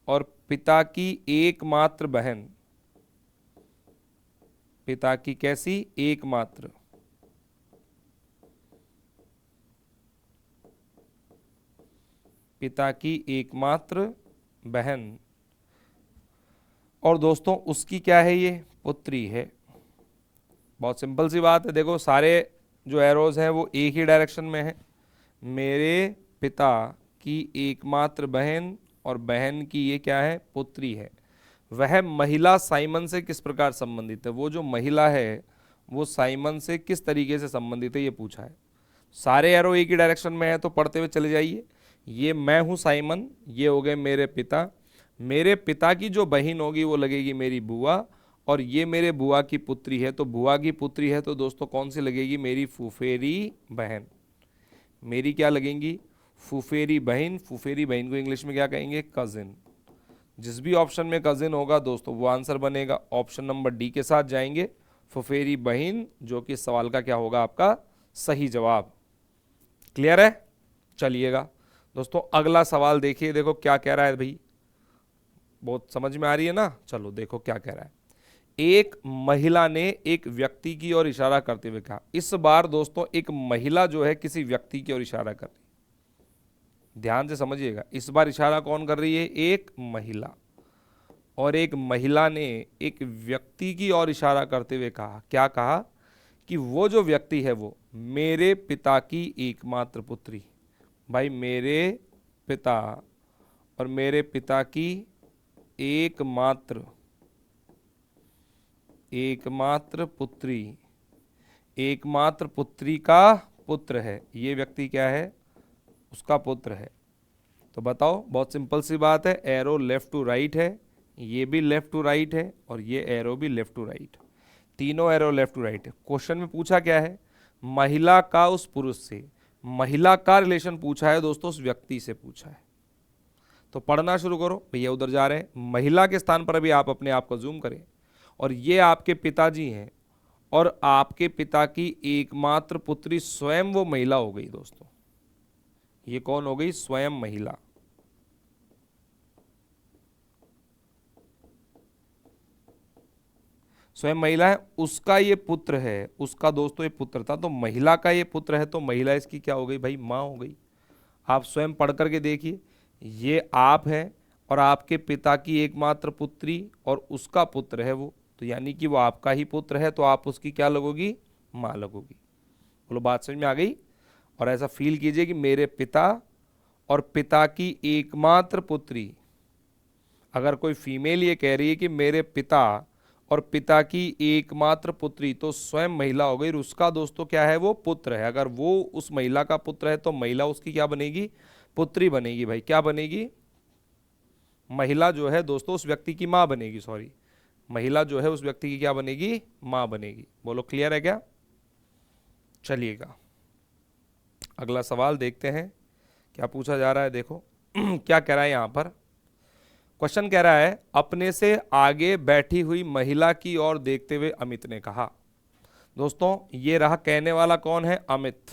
और पिता की एकमात्र बहन, पिता की कैसी, एकमात्र, पिता की एकमात्र बहन और दोस्तों उसकी क्या है, ये पुत्री है। बहुत सिंपल सी बात है। देखो सारे जो एरोज हैं वो एक ही डायरेक्शन में है। मेरे पिता की एकमात्र बहन और बहन की ये क्या है, पुत्री है। वह महिला साइमन से किस प्रकार संबंधित है, वो जो महिला है वो साइमन से किस तरीके से संबंधित है, ये पूछा है। सारे एरो एक ही डायरेक्शन में है तो पढ़ते हुए चले जाइए। ये मैं हूं साइमन, ये हो गए मेरे पिता। मेरे पिता की जो बहन होगी वो लगेगी मेरी बुआ, और ये मेरे बुआ की पुत्री है। तो बुआ की पुत्री है तो दोस्तों कौन सी लगेगी, मेरी फुफेरी बहन। मेरी क्या लगेंगी, फुफेरी बहन। फुफेरी बहन को इंग्लिश में क्या कहेंगे, कजिन। जिस भी ऑप्शन में कजिन होगा दोस्तों वो आंसर बनेगा। ऑप्शन नंबर डी के साथ जाएंगे, फुफेरी बहन, जो कि इस सवाल का क्या होगा, आपका सही जवाब। क्लियर है। चलिएगा दोस्तों अगला सवाल देखिए। देखो क्या कह रहा है भाई, बहुत समझ में आ रही है ना। चलो देखो क्या कह रहा है। एक महिला ने एक व्यक्ति की ओर इशारा करते हुए कहा। इस बार दोस्तों एक महिला जो है किसी व्यक्ति की ओर इशारा कर रही है। ध्यान से समझिएगा, इस बार इशारा कौन कर रही है, एक महिला। और एक महिला ने एक व्यक्ति की ओर इशारा करते हुए कहा, क्या कहा, कि वो जो व्यक्ति है वो मेरे पिता की एकमात्र पुत्री। भाई मेरे पिता और मेरे पिता की एकमात्र पुत्री, एकमात्र पुत्री का पुत्र है। ये व्यक्ति क्या है, उसका पुत्र है। तो बताओ, बहुत सिंपल सी बात है। एरो लेफ्ट टू राइट है, ये भी लेफ्ट टू राइट है, और ये एरो भी लेफ्ट टू राइट। तीनों एरो लेफ्ट टू राइट है। क्वेश्चन में पूछा क्या है, महिला का उस पुरुष से। महिला का रिलेशन पूछा है दोस्तों, उस व्यक्ति से पूछा है। तो पढ़ना शुरू करो। भैया उधर जा रहे हैं, महिला के स्थान पर अभी आप अपने आप को जूम करें, और ये आपके पिताजी हैं, और आपके पिता की एकमात्र पुत्री स्वयं वो महिला हो गई दोस्तों। ये कौन हो गई, स्वयं महिला। स्वयं महिला है, उसका ये पुत्र है, उसका दोस्तों ये पुत्र था। तो महिला का ये पुत्र है तो महिला इसकी क्या हो गई भाई, माँ हो गई। आप स्वयं पढ़ करके देखिए, ये आप हैं और आपके पिता की एकमात्र पुत्री और उसका पुत्र है वो, तो यानी कि वो आपका ही पुत्र है, तो आप उसकी क्या लगोगी, माँ लगोगी। बोलो बात समझ में आ गई। और ऐसा फील कीजिए कि मेरे पिता और पिता की एकमात्र पुत्री। अगर कोई फीमेल ये कह रही है कि मेरे पिता और पिता की एकमात्र पुत्री, तो स्वयं महिला हो गई, उसका दोस्तों क्या है, वो पुत्र है। अगर वो उस महिला का पुत्र है तो महिला उसकी क्या बनेगी, पुत्री बनेगी। भाई क्या बनेगी, महिला जो है दोस्तों उस व्यक्ति की माँ बनेगी। सॉरी, महिला जो है उस व्यक्ति की क्या बनेगी, माँ बनेगी। बोलो क्लियर है क्या। चलिएगा अगला सवाल देखते हैं क्या पूछा जा रहा है। देखो क्या कह रहा है यहां पर। क्वेश्चन कह रहा है, अपने से आगे बैठी हुई महिला की ओर देखते हुए अमित ने कहा। दोस्तों ये रहा कहने वाला कौन है, अमित।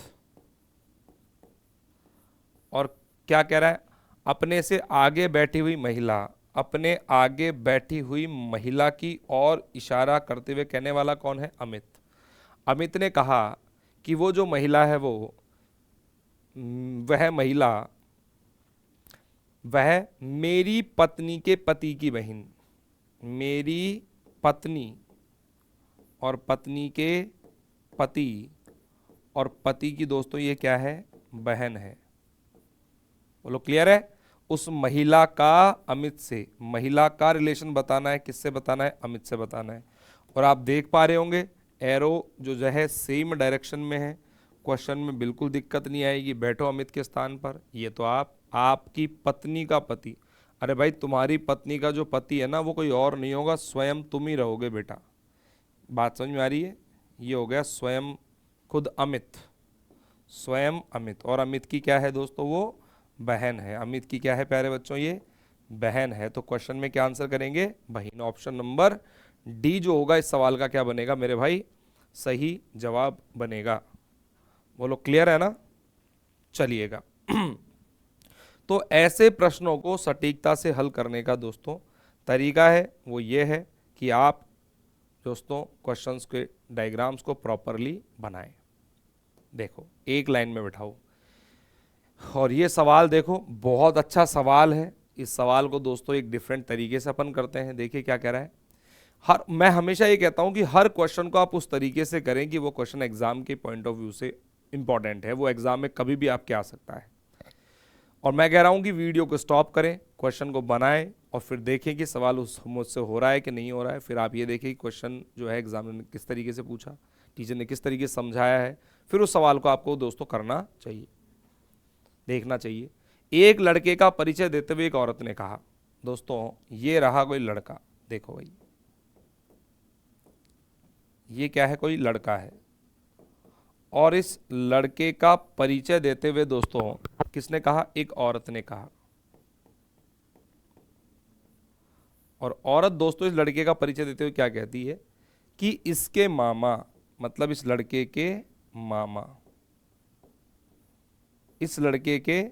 और क्या कह रहा है, अपने से आगे बैठी हुई महिला, अपने आगे बैठी हुई महिला की ओर इशारा करते हुए कहने वाला कौन है, अमित। अमित ने कहा कि वो जो महिला है वो, वह महिला, वह मेरी पत्नी के पति की बहन, मेरी पत्नी और पत्नी के पति और पति की दोस्तों ये क्या है, बहन है। बोलो क्लियर है। उस महिला का अमित से, महिला का रिलेशन बताना है, किससे बताना है, अमित से बताना है। और आप देख पा रहे होंगे एरो जो है सेम डायरेक्शन में है। क्वेश्चन में बिल्कुल दिक्कत नहीं आएगी। बैठो अमित के स्थान पर। ये तो आपकी पत्नी का पति। अरे भाई तुम्हारी पत्नी का जो पति है ना वो कोई और नहीं होगा, स्वयं तुम ही रहोगे बेटा। बात समझ में आ रही है। ये हो गया स्वयं, खुद अमित, स्वयं अमित। और अमित की क्या है दोस्तों, वो बहन है। अमित की क्या है प्यारे बच्चों, ये बहन है। तो क्वेश्चन में क्या आंसर करेंगे, बहन। ऑप्शन नंबर डी जो होगा इस सवाल का क्या बनेगा मेरे भाई, सही जवाब बनेगा। बोलो क्लियर है ना। चलिएगा तो ऐसे प्रश्नों को सटीकता से हल करने का दोस्तों तरीका है वो ये है कि आप दोस्तों क्वेश्चंस के डायग्राम्स को प्रॉपरली बनाएं। देखो एक लाइन में बैठाओ, और ये सवाल देखो बहुत अच्छा सवाल है। इस सवाल को दोस्तों एक डिफरेंट तरीके से अपन करते हैं। देखिए क्या कह रहा है। मैं हमेशा ये कहता हूं कि हर क्वेश्चन को आप उस तरीके से करें कि वो क्वेश्चन एग्जाम के पॉइंट ऑफ व्यू से इंपॉर्टेंट है, वो एग्जाम में कभी भी आपके आ सकता है। और मैं कह रहा हूं कि वीडियो को स्टॉप करें, क्वेश्चन को बनाएं और फिर देखें कि सवाल उस मुझसे हो रहा है कि नहीं हो रहा है। फिर आप ये देखें कि क्वेश्चन जो है एग्जाम ने किस तरीके से पूछा, टीचर ने किस तरीके से समझाया है, फिर उस सवाल को आपको दोस्तों करना चाहिए, देखना चाहिए। एक लड़के का परिचय देते हुए एक औरत ने कहा, दोस्तों ये रहा कोई लड़का, देखो भाई ये क्या है, कोई लड़का है, और इस लड़के का परिचय देते हुए दोस्तों किसने कहा, एक औरत ने कहा। और औरत दोस्तों इस लड़के का परिचय देते हुए क्या कहती है कि इसके मामा, मतलब इस लड़के के मामा, इस लड़के के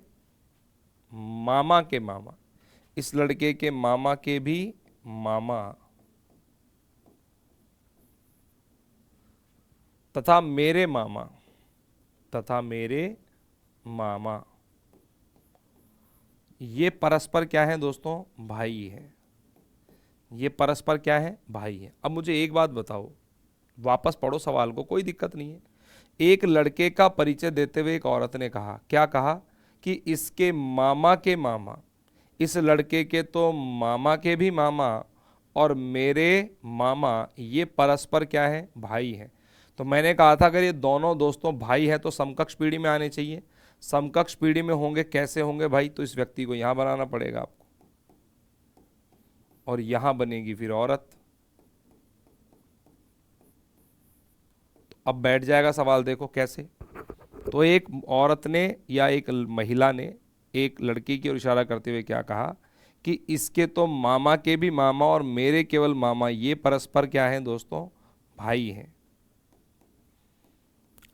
मामा के मामा, इस लड़के के मामा के भी मामा तथा मेरे मामा, तथा मेरे मामा, ये परस्पर क्या है दोस्तों, भाई है। ये परस्पर क्या है, भाई है। अब मुझे एक बात बताओ, वापस पढ़ो सवाल को, कोई दिक्कत नहीं है। एक लड़के का परिचय देते हुए एक औरत ने कहा, क्या कहा कि इसके मामा के मामा, इस लड़के के तो मामा के भी मामा और मेरे मामा, ये परस्पर क्या है, भाई है। तो मैंने कहा था अगर ये दोनों दोस्तों भाई है तो समकक्ष पीढ़ी में आने चाहिए। समकक्ष पीढ़ी में होंगे, कैसे होंगे भाई, तो इस व्यक्ति को यहां बनाना पड़ेगा आपको, और यहां बनेगी फिर औरत। तो अब बैठ जाएगा सवाल, देखो कैसे। तो एक औरत ने या एक महिला ने एक लड़की की ओर इशारा करते हुए क्या कहा कि इसके तो मामा के भी मामा और मेरे केवल मामा, ये परस्पर क्या है दोस्तों, भाई हैं।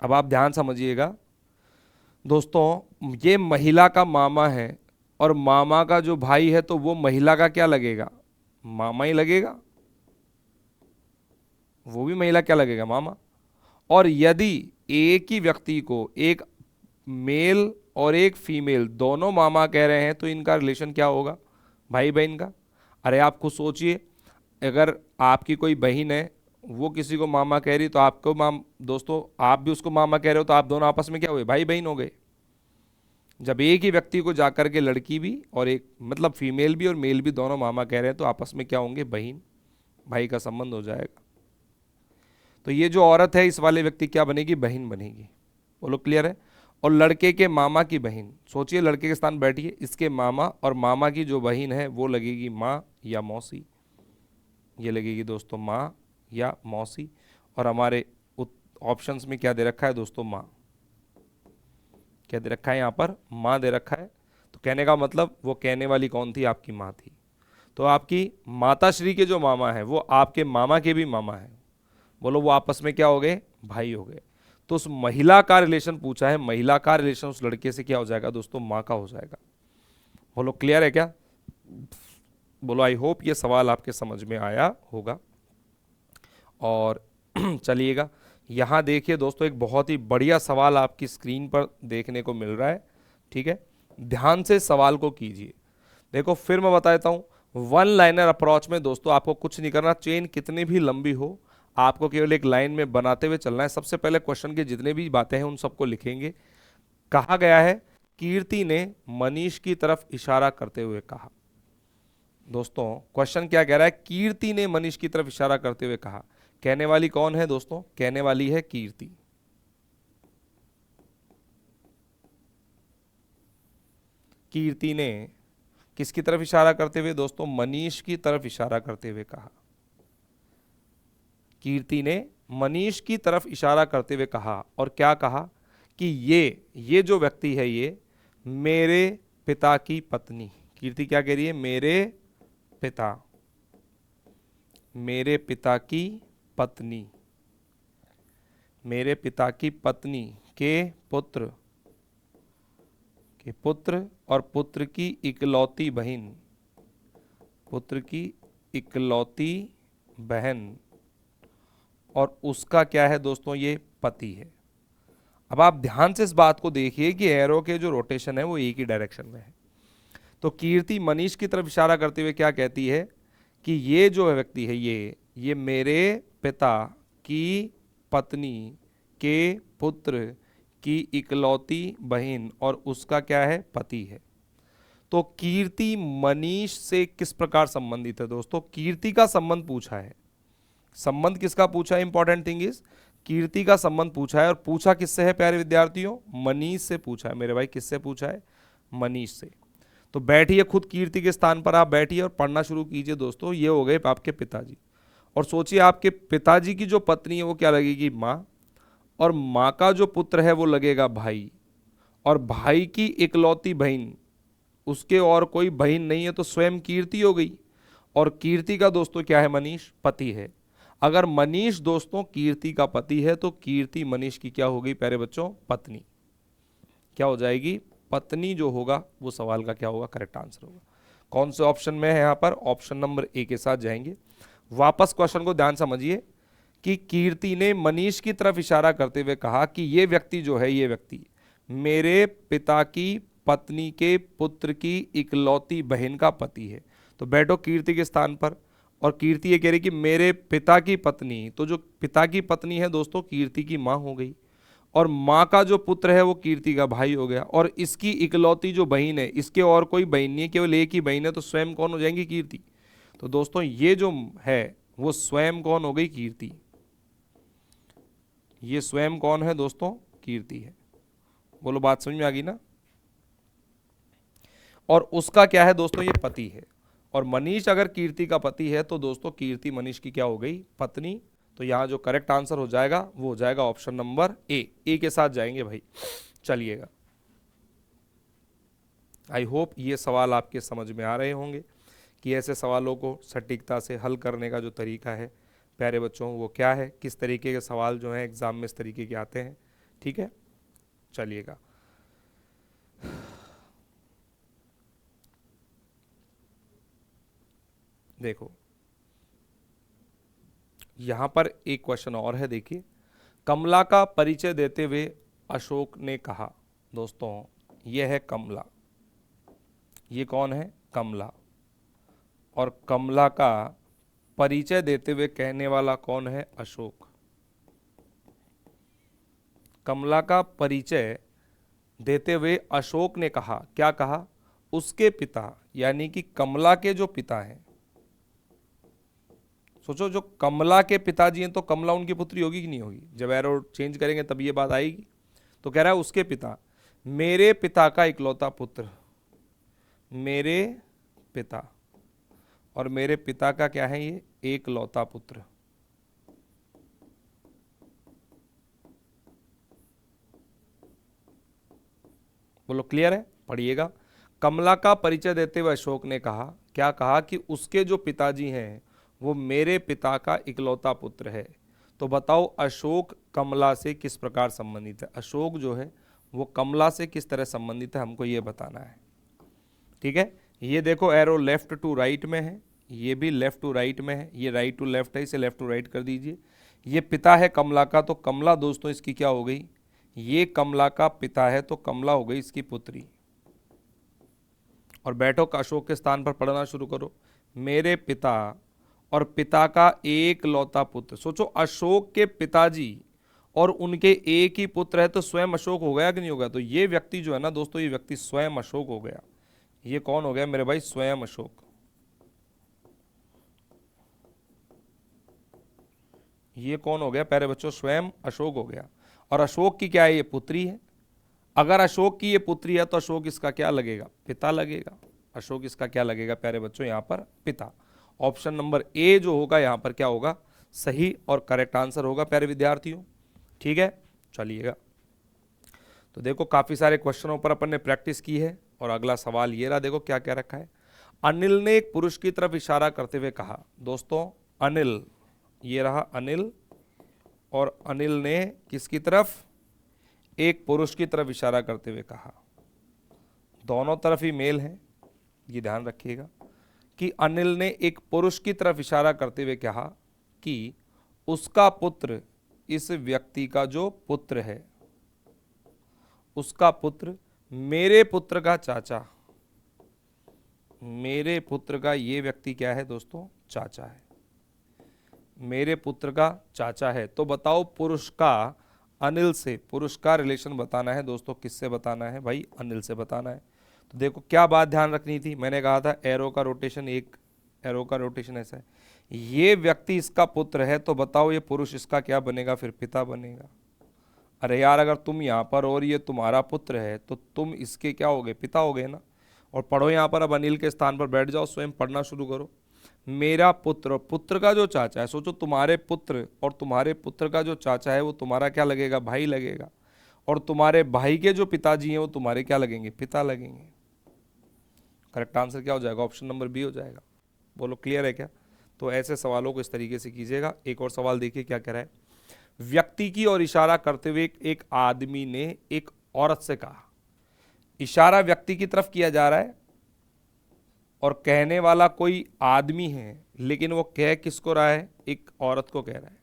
अब आप ध्यान समझिएगा दोस्तों, ये महिला का मामा है और मामा का जो भाई है तो वो महिला का क्या लगेगा, मामा ही लगेगा, वो भी महिला क्या लगेगा, मामा। और यदि एक ही व्यक्ति को एक मेल और एक फीमेल दोनों मामा कह रहे हैं तो इनका रिलेशन क्या होगा, भाई बहन का। अरे आप खुद सोचिए, अगर आपकी कोई बहन है, वो किसी को मामा कह रही तो आपको दोस्तों आप भी उसको मामा कह रहे हो, तो आप दोनों आपस में क्या हुए, भाई बहन हो गए। जब एक ही व्यक्ति को जाकर के लड़की भी और एक मतलब फीमेल भी और मेल भी दोनों मामा कह रहे हैं तो आपस में क्या होंगे, बहन भाई का संबंध हो जाएगा। तो ये जो औरत है इस वाले व्यक्ति क्या बनेगी, बहन बनेगी। बोलो क्लियर है। और लड़के के मामा की बहन, सोचिए लड़के के स्थान बैठिए, इसके मामा और मामा की जो बहन है वो लगेगी माँ या मौसी, ये लगेगी दोस्तों माँ या मौसी। और हमारे ऑप्शंस में क्या दे रखा है दोस्तों, माँ। क्या दे रखा है यहाँ पर, माँ दे रखा है। तो कहने का मतलब वो कहने वाली कौन थी, आपकी माँ थी। तो आपकी माता श्री के जो मामा है वो आपके मामा के भी मामा है। बोलो वो आपस में क्या हो गए, भाई हो गए। तो उस महिला का रिलेशन पूछा है, महिला का रिलेशन उस लड़के से क्या हो जाएगा दोस्तों, माँ का हो जाएगा। बोलो क्लियर है क्या। बोलो आई होप ये सवाल आपके समझ में आया होगा। और चलिएगा यहाँ देखिए दोस्तों, एक बहुत ही बढ़िया सवाल आपकी स्क्रीन पर देखने को मिल रहा है, ठीक है। ध्यान से सवाल को कीजिए। देखो फिर मैं बता देता हूँ, वन लाइनर अप्रोच में दोस्तों आपको कुछ नहीं करना, चेन कितनी भी लंबी हो आपको केवल एक लाइन में बनाते हुए चलना है। सबसे पहले क्वेश्चन के जितने भी बातें हैं उन सबको लिखेंगे। कहा गया है कीर्ति ने मनीष की तरफ इशारा करते हुए कहा। दोस्तों क्वेश्चन क्या कह रहा है, कीर्ति ने मनीष की तरफ इशारा करते हुए कहा। कहने वाली कौन है दोस्तों, कहने वाली है कीर्ति। कीर्ति ने किसकी तरफ इशारा करते हुए दोस्तों, मनीष की तरफ इशारा करते हुए कहा। कीर्ति ने मनीष की तरफ इशारा करते हुए कहा और क्या कहा कि ये जो व्यक्ति है ये मेरे पिता की पत्नी। कीर्ति क्या कह रही है, मेरे पिता की पत्नी, मेरे पिता की पत्नी के पुत्र और पुत्र की इकलौती बहन, पुत्र की इकलौती बहन, और उसका क्या है दोस्तों, ये पति है। अब आप ध्यान से इस बात को देखिए कि एरो के जो रोटेशन है वो एक ही डायरेक्शन में है। तो कीर्ति मनीष की तरफ इशारा करते हुए क्या कहती है कि ये जो व्यक्ति है, ये मेरे पिता की पत्नी के पुत्र की इकलौती बहन और उसका क्या है, पति है। तो कीर्ति मनीष से किस प्रकार संबंधित है दोस्तों? कीर्ति का संबंध पूछा है। संबंध किसका पूछा है? इंपॉर्टेंट थिंग इज कीर्ति का संबंध पूछा है, और पूछा किससे है प्यारे विद्यार्थियों? मनीष से पूछा है मेरे भाई। किससे पूछा है? मनीष से। तो बैठिए खुद कीर्ति के स्थान पर, आप बैठिए और पढ़ना शुरू कीजिए दोस्तों। ये हो गए आपके पिताजी, और सोचिए आपके पिताजी की जो पत्नी है वो क्या लगेगी? माँ, और माँ का जो पुत्र है वो लगेगा भाई, और भाई की इकलौती बहन, उसके और कोई बहन नहीं है, तो स्वयं कीर्ति हो गई। और कीर्ति का दोस्तों क्या है? मनीष पति है। अगर मनीष दोस्तों कीर्ति का पति है तो कीर्ति मनीष की क्या हो गई प्यारे बच्चों? पत्नी। क्या हो जाएगी? पत्नी जो होगा वो सवाल का क्या होगा? करेक्ट आंसर होगा। कौन से ऑप्शन में है यहाँ पर? ऑप्शन नंबर ए के साथ जाएंगे। वापस क्वेश्चन को ध्यान समझिए कि कीर्ति ने मनीष की तरफ इशारा करते हुए कहा कि ये व्यक्ति जो है, ये व्यक्ति मेरे पिता की पत्नी के पुत्र की इकलौती बहन का पति है। तो बैठो कीर्ति के स्थान पर, और कीर्ति ये कह रही कि मेरे पिता की पत्नी, तो जो पिता की पत्नी है दोस्तों कीर्ति की माँ हो गई, और माँ का जो पुत्र है वो कीर्ति का भाई हो गया, और इसकी इकलौती जो बहन है, इसके और कोई बहन नहीं है, केवल एक ही बहन है, तो स्वयं कौन हो जाएंगी? कीर्ति। तो दोस्तों ये जो है वो स्वयं कौन हो गई? कीर्ति। ये स्वयं कौन है दोस्तों? कीर्ति है। बोलो बात समझ में आ गई ना? और उसका क्या है दोस्तों? ये पति है। और मनीष अगर कीर्ति का पति है तो दोस्तों कीर्ति मनीष की क्या हो गई? पत्नी। तो यहां जो करेक्ट आंसर हो जाएगा वो हो जाएगा ऑप्शन नंबर ए के साथ जाएंगे भाई। चलिएगा, आई होप ये सवाल आपके समझ में आ रहे होंगे कि ऐसे सवालों को सटीकता से हल करने का जो तरीका है प्यारे बच्चों वो क्या है, किस तरीके के सवाल जो हैं एग्जाम में इस तरीके के आते हैं। ठीक है, चलिएगा। देखो यहां पर एक क्वेश्चन और है, देखिए। कमला का परिचय देते हुए अशोक ने कहा, दोस्तों यह है कमला। ये कौन है? कमला। और कमला का परिचय देते हुए कहने वाला कौन है? अशोक। कमला का परिचय देते हुए अशोक ने कहा, क्या कहा? उसके पिता, यानी कि कमला के जो पिता हैं, सोचो जो कमला के पिताजी हैं तो कमला उनकी पुत्री होगी कि नहीं होगी? जब एरो चेंज करेंगे तब ये बात आएगी। तो कह रहा है उसके पिता, मेरे पिता का इकलौता पुत्र, मेरे पिता, और मेरे पिता का क्या है? ये एकलौता पुत्र। बोलो क्लियर है? पढ़िएगा। कमला का परिचय देते हुए अशोक ने कहा, क्या कहा? कि उसके जो पिताजी हैं वो मेरे पिता का इकलौता पुत्र है। तो बताओ अशोक कमला से किस प्रकार संबंधित है? अशोक जो है वो कमला से किस तरह संबंधित है, हमको ये बताना है। ठीक है, ये देखो एरो लेफ्ट टू राइट में है, ये भी लेफ्ट टू राइट में है, ये राइट टू लेफ्ट है, इसे लेफ्ट टू राइट कर दीजिए। ये पिता है कमला का, तो कमला दोस्तों इसकी क्या हो गई? ये कमला का पिता है तो कमला हो गई इसकी पुत्री। और बैठो अशोक के स्थान पर पढ़ना शुरू करो। मेरे पिता और पिता का एक लौता पुत्र। सोचो अशोक के पिताजी और उनके एक ही पुत्र है, तो स्वयं अशोक हो गया कि नहीं होगा? तो ये व्यक्ति जो है ना दोस्तों, ये व्यक्ति स्वयं अशोक हो गया। ये कौन हो गया मेरे भाई? स्वयं अशोक। ये कौन हो गया प्यारे बच्चों? स्वयं अशोक हो गया। और अशोक की क्या है? ये पुत्री है। अगर अशोक की ये पुत्री है तो अशोक इसका क्या लगेगा? पिता लगेगा। अशोक इसका क्या लगेगा प्यारे बच्चों? यहाँ पर पिता। ऑप्शन नंबर ए जो होगा यहाँ पर क्या होगा? सही और करेक्ट आंसर होगा प्यारे विद्यार्थियों। ठीक है, चलिएगा। तो देखो काफी सारे क्वेश्चनों पर अपन ने प्रैक्टिस की है, और अगला सवाल ये रहा, देखो क्या क्या रखा है। अनिल ने एक पुरुष की तरफ इशारा करते हुए कहा, दोस्तों अनिल, ये रहा अनिल, और अनिल ने किसकी तरफ? एक पुरुष की तरफ इशारा करते हुए कहा। दोनों तरफ ही मेल है, ये ध्यान रखिएगा कि अनिल ने एक पुरुष की तरफ इशारा करते हुए कहा कि उसका पुत्र, इस व्यक्ति का जो पुत्र है, उसका पुत्र मेरे पुत्र का चाचा, मेरे पुत्र का ये व्यक्ति क्या है दोस्तों? चाचा है। मेरे पुत्र का चाचा है। तो बताओ पुरुष का अनिल से, पुरुष का रिलेशन बताना है दोस्तों, किससे बताना है भाई? अनिल से बताना है। तो देखो क्या बात ध्यान रखनी थी, मैंने कहा था एरो का रोटेशन, एक एरो का रोटेशन ऐसा है। ये व्यक्ति इसका पुत्र है, तो बताओ ये पुरुष इसका क्या बनेगा? फिर पिता बनेगा। अरे यार, अगर तुम यहाँ पर और ये तुम्हारा पुत्र है तो तुम इसके क्या हो गए? पिता हो गए ना। और पढ़ो यहाँ पर, अब अनिल के स्थान पर बैठ जाओ, स्वयं पढ़ना शुरू करो। मेरा पुत्र, और पुत्र का जो चाचा है, सोचो तुम्हारे पुत्र और तुम्हारे पुत्र का जो चाचा है वो तुम्हारा क्या लगेगा? भाई लगेगा। और तुम्हारे भाई के जो पिताजी हैं वो तुम्हारे क्या लगेंगे? पिता लगेंगे। करेक्ट आंसर क्या हो जाएगा? ऑप्शन नंबर बी हो जाएगा। बोलो क्लियर है क्या? तो ऐसे सवालों को इस तरीके से कीजिएगा। एक और सवाल देखिए क्या कह रहा है। व्यक्ति की ओर इशारा करते हुए एक आदमी ने एक औरत से कहा। इशारा व्यक्ति की तरफ किया जा रहा है और कहने वाला कोई आदमी है, लेकिन वो कह किसको रहा है? एक औरत को कह रहा है।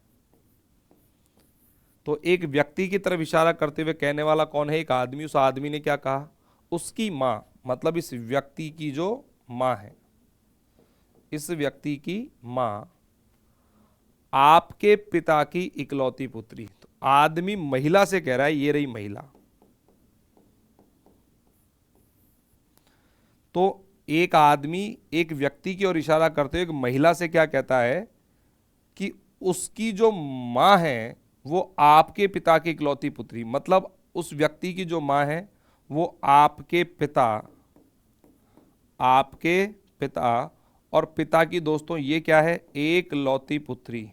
तो एक व्यक्ति की तरफ इशारा करते हुए कहने वाला कौन है? एक आदमी। उस आदमी ने क्या कहा? उसकी मां, मतलब इस व्यक्ति की जो मां है, इस व्यक्ति की मां आपके पिता की इकलौती पुत्री। तो आदमी महिला से कह रहा है, ये रही महिला। तो एक आदमी एक व्यक्ति की ओर इशारा करते हुए एक महिला से क्या कहता है? कि उसकी जो मां है वो आपके पिता की इकलौती पुत्री, मतलब उस व्यक्ति की जो मां है वो आपके पिता, आपके पिता और पिता की दोस्तों ये क्या है? एक लौती पुत्री।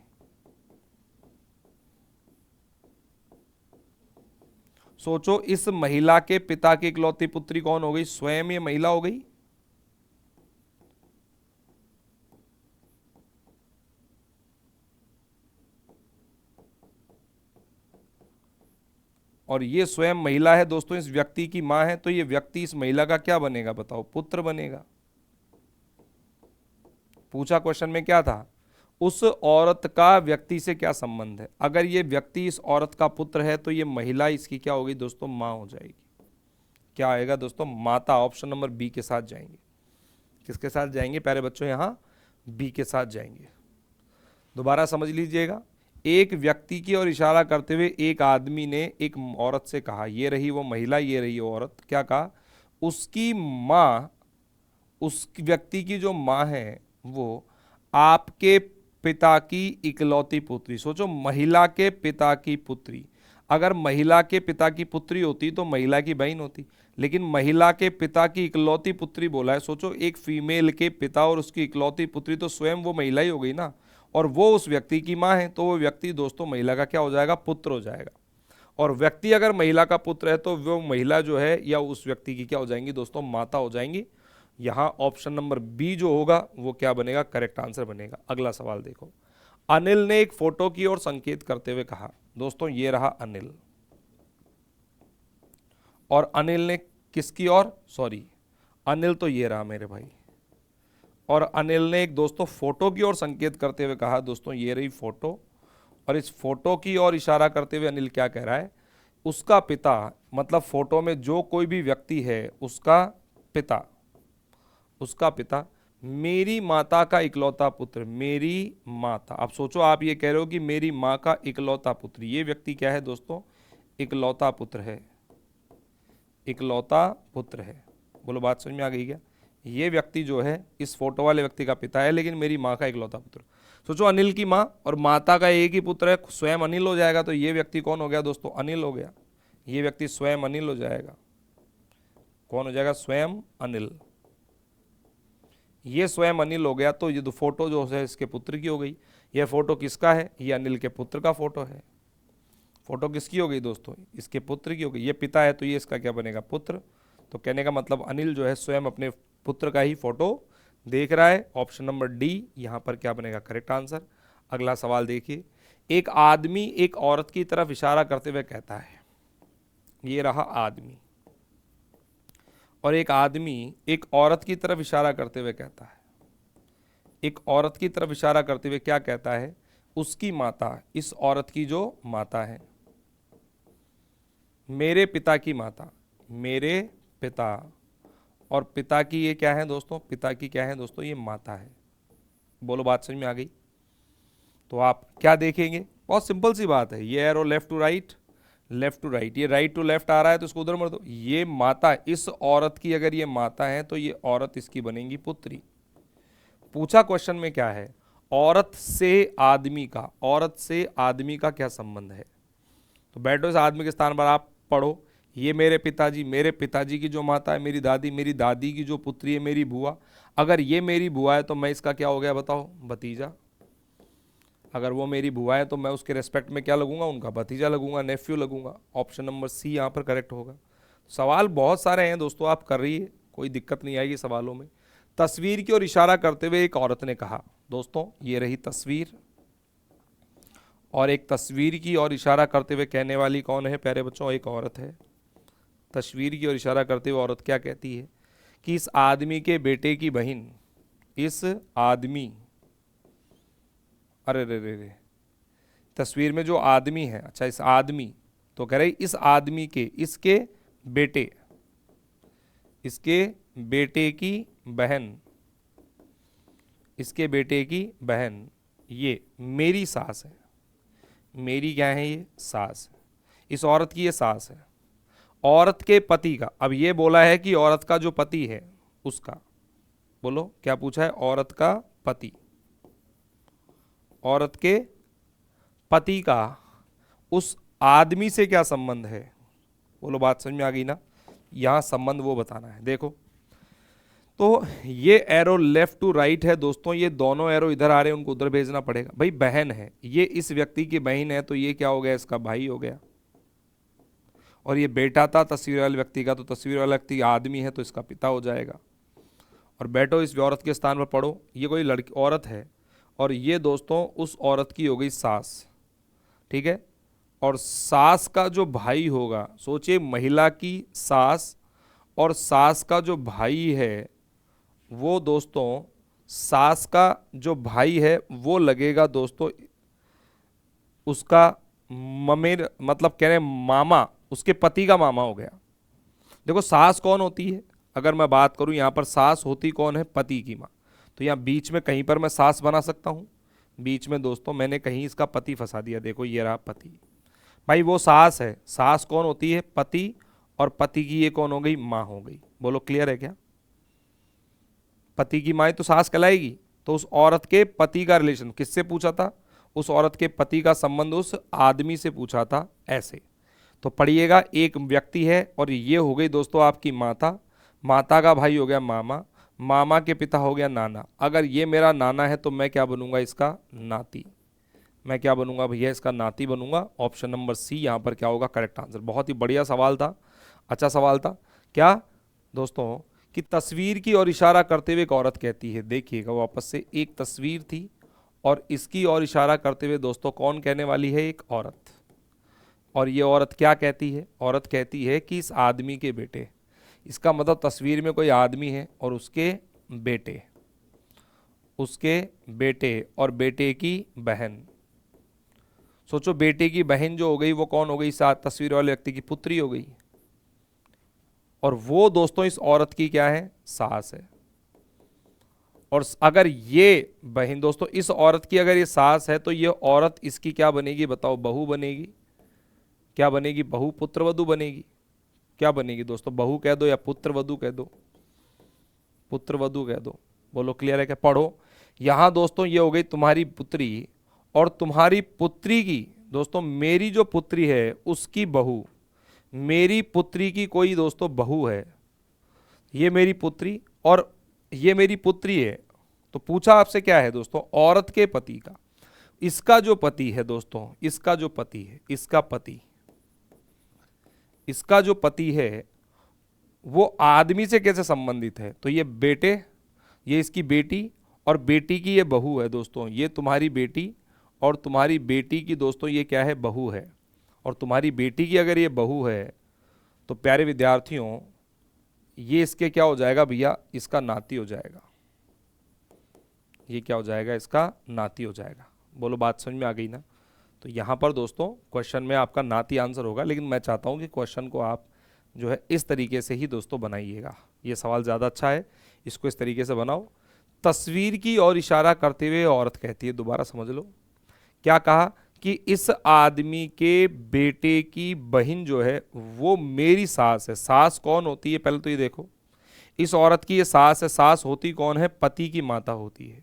सोचो इस महिला के पिता की इकलौती पुत्री कौन हो गई? स्वयं ये महिला हो गई। और ये स्वयं महिला है दोस्तों, इस व्यक्ति की मां है। तो ये व्यक्ति इस महिला का क्या बनेगा? बताओ, पुत्र बनेगा। पूछा क्वेश्चन में क्या था? उस औरत का व्यक्ति से क्या संबंध है? अगर ये व्यक्ति इस औरत का पुत्र है तो ये महिला इसकी क्या होगी दोस्तों? मां हो जाएगी। क्या आएगा दोस्तों? माता। ऑप्शन नंबर बी के साथ जाएंगे। किसके साथ जाएंगे प्यारे बच्चों? यहां बी के साथ जाएंगे। दोबारा समझ लीजिएगा। एक व्यक्ति की ओर इशारा करते हुए एक आदमी ने एक औरत से कहा, ये रही वो महिला, ये रही वो औरत। क्या कहा? उसकी मां, उस व्यक्ति की जो मां है वो आपके पिता की इकलौती पुत्री। सोचो महिला के पिता की पुत्री। अगर महिला के पिता की पुत्री होती तो महिला की बहन होती, लेकिन महिला के पिता की इकलौती पुत्री बोला है। सोचो एक फीमेल के पिता और उसकी इकलौती पुत्री, तो स्वयं वो महिला ही हो गई ना। और वो उस व्यक्ति की मां है, तो वो व्यक्ति दोस्तों महिला का क्या हो जाएगा? पुत्र हो जाएगा। और व्यक्ति अगर महिला का पुत्र है तो वो महिला जो है या उस व्यक्ति की क्या हो जाएंगी दोस्तों? माता हो जाएंगी। यहां ऑप्शन नंबर बी जो होगा वो क्या बनेगा? करेक्ट आंसर बनेगा। अगला सवाल देखो। अनिल ने एक फोटो की ओर संकेत करते हुए कहा। दोस्तों ये रहा अनिल, और अनिल ने किसकी ओर? सॉरी, अनिल तो ये रहा मेरे भाई। और अनिल ने एक दोस्तों फोटो की ओर संकेत करते हुए कहा। दोस्तों ये रही फोटो, और इस फोटो की ओर इशारा करते हुए अनिल क्या कह रहा है? उसका पिता, मतलब फोटो में जो कोई भी व्यक्ति है उसका पिता, उसका पिता मेरी माता का इकलौता पुत्र। मेरी माता, अब सोचो आप ये कह रहे हो कि मेरी माँ का इकलौता पुत्र। ये व्यक्ति क्या है दोस्तों? इकलौता पुत्र है। इकलौता पुत्र है। बोलो बात समझ में आ गई क्या? ये व्यक्ति जो है इस फोटो वाले व्यक्ति का पिता है, लेकिन मेरी माँ का इकलौता पुत्र। सोचो अनिल की माँ और माता का एक ही पुत्र है, स्वयं अनिल हो जाएगा। तो ये व्यक्ति कौन हो गया दोस्तों? अनिल हो गया। ये व्यक्ति स्वयं अनिल हो जाएगा। कौन हो जाएगा? स्वयं अनिल। ये स्वयं अनिल हो गया। तो ये दो फोटो जो है इसके पुत्र की हो गई। यह फोटो किसका है? ये अनिल के पुत्र का फोटो है। फोटो किसकी हो गई दोस्तों? इसके पुत्र की हो गई। ये पिता है तो ये इसका क्या बनेगा? पुत्र। तो कहने का मतलब अनिल जो है स्वयं अपने पुत्र का ही फोटो देख रहा है। ऑप्शन नंबर डी यहां पर क्या बनेगा? Correct answer. अगला सवाल देखिए। एक आदमी एक औरत की तरफ इशारा करते हुए कहता है, ये रहा आदमी, और एक आदमी एक औरत की तरफ इशारा करते हुए कहता है। एक औरत की तरफ इशारा करते हुए क्या कहता है? उसकी माता, इस औरत की जो माता है, मेरे पिता की माता, मेरे पिता और पिता की ये क्या है दोस्तों, पिता की क्या है दोस्तों, ये माता है। बोलो बात समझ में आ गई। तो आप क्या देखेंगे, बहुत सिंपल सी बात है, ये arrow left to right, left to right, ये राइट टू लेफ्ट आ रहा है तो इसको उधर मर दो। ये माता, इस औरत की अगर ये माता है तो ये औरत इसकी बनेगी पुत्री। पूछा क्वेश्चन में क्या है, औरत से आदमी का, औरत से आदमी का क्या संबंध है। तो बैठो इस आदमी के स्थान पर आप पढ़ो, ये मेरे पिताजी, मेरे पिताजी की जो माता है मेरी दादी, मेरी दादी की जो पुत्री है मेरी बुआ। अगर ये मेरी बुआ है तो मैं इसका क्या हो गया बताओ, भतीजा। अगर वो मेरी बुआ है तो मैं उसके रेस्पेक्ट में क्या लगूंगा, उनका भतीजा लगूंगा, नेफ्यू लगूंगा। ऑप्शन नंबर सी यहाँ पर करेक्ट होगा। सवाल बहुत सारे हैं दोस्तों, आप कर रही है, कोई दिक्कत नहीं आएगी सवालों में। तस्वीर की ओर इशारा करते हुए एक औरत ने कहा, दोस्तों ये रही तस्वीर, और एक तस्वीर की ओर इशारा करते हुए कहने वाली कौन है प्यारे बच्चों, एक औरत है। तस्वीर की ओर इशारा करते हुए औरत क्या कहती है कि इस आदमी के बेटे की बहन, इस आदमी, अरे रे रे रे, तस्वीर में जो आदमी है, अच्छा इस आदमी, तो कह रही इस आदमी के, इसके बेटे, इसके बेटे की बहन, इसके बेटे की बहन ये मेरी सास है। मेरी क्या है, ये सास है। इस औरत की ये सास है। औरत के पति का, अब ये बोला है कि औरत का जो पति है उसका, बोलो क्या पूछा है, औरत का पति, औरत के पति का उस आदमी से क्या संबंध है। बोलो बात समझ में आ गई ना, यहां संबंध वो बताना है। देखो तो ये एरो लेफ्ट टू राइट है दोस्तों, ये दोनों एरो इधर आ रहे हैं, उनको उधर भेजना पड़ेगा। भाई बहन है, ये इस व्यक्ति की बहन है तो ये क्या हो गया, इसका भाई हो गया। और ये बेटा था तस्वीर वाले व्यक्ति का, तो तस्वीर वाला व्यक्ति आदमी है तो इसका पिता हो जाएगा। और बैठो इस औरत के स्थान पर पढ़ो, ये कोई लड़की औरत है और ये दोस्तों उस औरत की हो गई सास, ठीक है। और सास का जो भाई होगा, सोचिए महिला की सास और सास का जो भाई है वो दोस्तों, सास का जो भाई है वो लगेगा दोस्तों उसका ममेर, मतलब कह रहे हैं मामा, उसके पति का मामा हो गया। देखो सास कौन होती है, अगर मैं बात करूं यहां पर सास होती कौन है, पति की मां। तो यहां बीच में कहीं पर मैं सास बना सकता हूं, बीच में दोस्तों मैंने कहीं इसका पति फंसा दिया। देखो ये रहा पति, भाई वो सास है, सास कौन होती है, पति, और पति की ये कौन हो गई, मां हो गई। बोलो क्लियर है क्या, पति की मां तो सास कहलाएगी। तो उस औरत के पति का रिलेशन किससे पूछा था, उस औरत के पति का संबंध उस आदमी से पूछा था, ऐसे। तो पढ़िएगा, एक व्यक्ति है और ये हो गई दोस्तों आपकी माता, माता का भाई हो गया मामा, मामा के पिता हो गया नाना। अगर ये मेरा नाना है तो मैं क्या बनूंगा, इसका नाती। मैं क्या बनूंगा भैया, इसका नाती बनूंगा। ऑप्शन नंबर सी यहाँ पर क्या होगा करेक्ट आंसर। बहुत ही बढ़िया सवाल था, अच्छा सवाल था। क्या दोस्तों कि तस्वीर की ओर इशारा करते हुए एक औरत कहती है, देखिएगा वापस से, एक तस्वीर थी और इसकी ओर इशारा करते हुए दोस्तों कौन कहने वाली है, एक औरत। और ये औरत क्या कहती है, औरत कहती है कि इस आदमी के बेटे, इसका मतलब तस्वीर में कोई आदमी है और उसके बेटे, उसके बेटे और बेटे की बहन। सोचो बेटे की बहन जो हो गई वो कौन हो गई, साथ तस्वीर वाले व्यक्ति की पुत्री हो गई। और वो दोस्तों इस औरत की क्या है, सास है। और अगर ये बहन दोस्तों इस औरत की अगर ये सास है तो ये औरत इसकी क्या बनेगी बताओ, बहू बनेगी। क्या बनेगी, बहू, पुत्रवधू बनेगी। क्या बनेगी दोस्तों, बहू कह दो या पुत्रवधू कह दो, पुत्रवधू कह दो। बोलो क्लियर है क्या, पढ़ो। यहां दोस्तों ये हो गई तुम्हारी पुत्री, और तुम्हारी पुत्री की दोस्तों, मेरी जो पुत्री है उसकी बहू, मेरी पुत्री की कोई दोस्तों बहू है, ये मेरी पुत्री और ये मेरी पुत्री है। तो पूछा आपसे क्या है दोस्तों, औरत के पति का, इसका जो पति है दोस्तों, इसका जो पति है, इसका पति, इसका जो पति है वो आदमी से कैसे संबंधित है। तो ये बेटे, ये इसकी बेटी और बेटी की ये बहू है दोस्तों, ये तुम्हारी बेटी और तुम्हारी बेटी की दोस्तों ये क्या है, बहू है। और तुम्हारी बेटी की अगर ये बहू है तो प्यारे विद्यार्थियों ये इसके क्या हो जाएगा भैया, इसका नाती हो जाएगा। ये क्या हो जाएगा, इसका नाती हो जाएगा। बोलो बात समझ में आ गई ना। तो यहाँ पर दोस्तों क्वेश्चन में आपका नाती आंसर होगा, लेकिन मैं चाहता हूँ कि क्वेश्चन को आप जो है इस तरीके से ही दोस्तों बनाइएगा। ये सवाल ज़्यादा अच्छा है, इसको इस तरीके से बनाओ। तस्वीर की ओर इशारा करते हुए औरत कहती है, दोबारा समझ लो क्या कहा कि इस आदमी के बेटे की बहन जो है वो मेरी सास है। सास कौन होती है पहले तो ये देखो, इस औरत की ये सास है। सास होती कौन है? पति की माता होती है।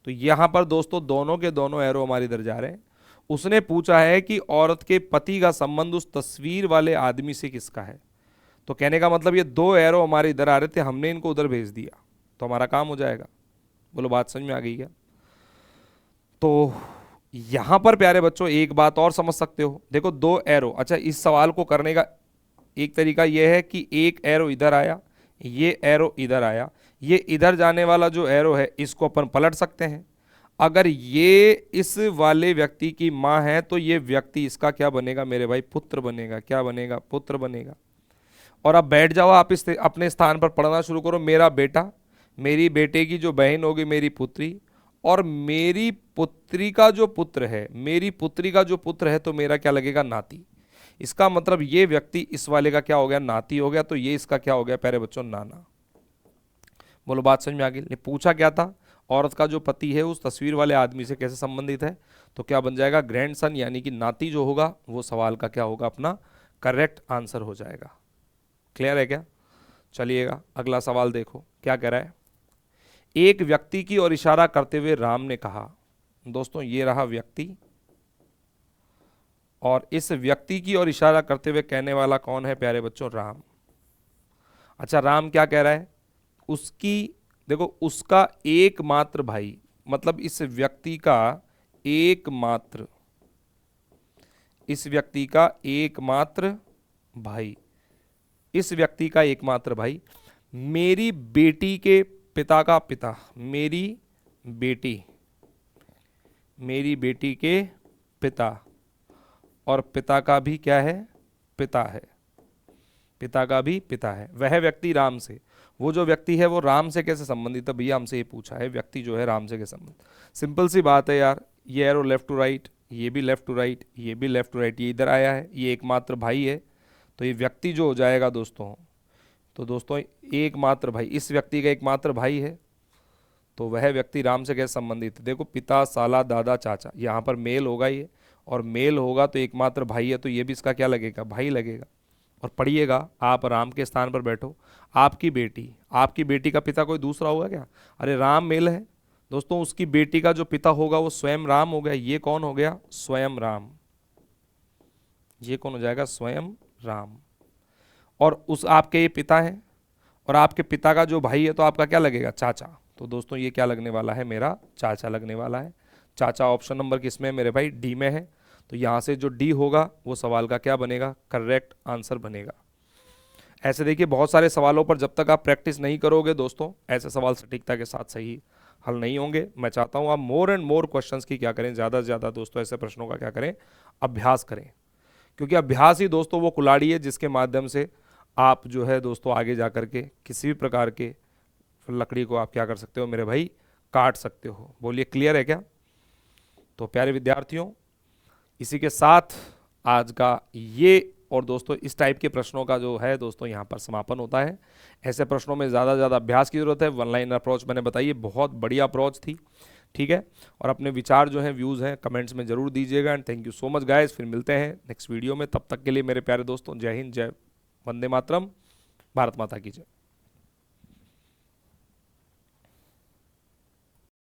तो यहां पर दोस्तों दोनों के दोनों एरो हमारे इधर जा रहे हैं। उसने पूछा है कि औरत के पति का संबंध उस तस्वीर वाले आदमी से किसका है। तो कहने का मतलब ये दो एरो हमारे इधर आ रहे थे, हमने इनको उधर भेज दिया तो हमारा काम हो जाएगा। बोलो बात समझ में आ गई क्या? तो यहां पर प्यारे बच्चों एक बात और समझ सकते हो, देखो दो एरो। अच्छा, इस सवाल को करने का एक तरीका यह है कि एक एरो इधर आया, ये एरो इधर आया, ये इधर जाने वाला जो एरो है इसको अपन पलट सकते हैं। अगर ये इस वाले व्यक्ति की माँ है तो ये व्यक्ति इसका क्या बनेगा मेरे भाई? पुत्र बनेगा। क्या बनेगा? पुत्र बनेगा। और अब बैठ जाओ आप इस अपने स्थान पर, पढ़ना शुरू करो। मेरा बेटा, मेरी बेटे की जो बहन होगी मेरी पुत्री, और मेरी पुत्री का जो पुत्र है, मेरी पुत्री का जो पुत्र है तो मेरा क्या लगेगा? नाती। इसका मतलब ये व्यक्ति इस वाले का क्या हो गया? नाती हो गया। तो ये इसका क्या हो गया प्यारे बच्चों? नाना। बोलो बात समझ में आ गई? पूछा क्या था? औरत का जो पति है उस तस्वीर वाले आदमी से कैसे संबंधित है? तो क्या बन जाएगा? ग्रैंडसन, यानी कि नाती जो होगा वो सवाल का क्या होगा? अपना करेक्ट आंसर हो जाएगा। क्लियर है क्या? चलिएगा अगला सवाल देखो क्या कह रहा है। एक व्यक्ति की ओर इशारा करते हुए राम ने कहा। दोस्तों ये रहा व्यक्ति, और इस व्यक्ति की ओर इशारा करते हुए कहने वाला कौन है प्यारे बच्चों? राम। अच्छा, राम क्या कह रहा है? उसकी, देखो उसका एकमात्र भाई, मतलब इस व्यक्ति का एकमात्र, इस व्यक्ति का एकमात्र भाई, इस व्यक्ति का एकमात्र भाई मेरी बेटी के पिता का पिता, मेरी बेटी, मेरी बेटी के पिता, और पिता का भी क्या है? पिता है। पिता का भी पिता है। वह व्यक्ति राम से, वो जो व्यक्ति है वो राम से कैसे संबंधित है? भैया हमसे ये पूछा है, व्यक्ति जो है राम से कैसे संबंधित। सिंपल सी बात है यार, ये एरो लेफ्ट टू राइट, ये भी लेफ्ट टू राइट, ये भी लेफ्ट टू राइट, ये इधर आया है, ये एकमात्र भाई है। तो ये व्यक्ति जो हो जाएगा दोस्तों, तो दोस्तों एकमात्र भाई, इस व्यक्ति का एकमात्र भाई है तो वह व्यक्ति राम से कैसे संबंधित है? देखो पिता, साला, दादा, चाचा, यहाँ पर मेल होगा ये, और मेल होगा तो एकमात्र भाई है तो ये भी इसका क्या लगेगा? भाई लगेगा। और पढ़िएगा, आप राम के स्थान पर बैठो, आपकी बेटी का पिता कोई दूसरा होगा क्या? अरे राम मेल है दोस्तों, उसकी बेटी का जो पिता होगा वो स्वयं राम हो गया। ये कौन हो गया? स्वयं राम। ये कौन हो जाएगा? स्वयं राम। और उस आपके ये पिता है, और आपके पिता का जो भाई है तो आपका क्या लगेगा? चाचा। तो दोस्तों ये क्या लगने वाला है? मेरा चाचा लगने वाला है। चाचा ऑप्शन नंबर किस में है मेरे भाई? डी में है। तो यहाँ से जो डी होगा वो सवाल का क्या बनेगा? करेक्ट आंसर बनेगा। ऐसे देखिए बहुत सारे सवालों पर जब तक आप प्रैक्टिस नहीं करोगे दोस्तों, ऐसे सवाल सटीकता के साथ सही हल नहीं होंगे। मैं चाहता हूँ आप मोर एंड मोर क्वेश्चंस की क्या करें, ज़्यादा से ज़्यादा दोस्तों ऐसे प्रश्नों का क्या करें? अभ्यास करें। क्योंकि अभ्यास ही दोस्तों वो कुल्हाड़ी है जिसके माध्यम से आप जो है दोस्तों आगे जा कर के किसी भी प्रकार के लकड़ी को आप क्या कर सकते हो मेरे भाई? काट सकते हो। बोलिए क्लियर है क्या? तो प्यारे विद्यार्थियों, इसी के साथ आज का ये और दोस्तों इस टाइप के प्रश्नों का जो है दोस्तों यहाँ पर समापन होता है। ऐसे प्रश्नों में ज़्यादा से ज़्यादा अभ्यास की जरूरत है। वन लाइन अप्रोच मैंने बताई, बहुत बढ़िया अप्रोच थी, ठीक है। और अपने विचार जो हैं, व्यूज़ हैं, कमेंट्स में ज़रूर दीजिएगा। And thank you so much guys. फिर मिलते हैं नेक्स्ट वीडियो में, तब तक के लिए मेरे प्यारे दोस्तों जय हिंद, जय वंदे मातरम, भारत माता की जय।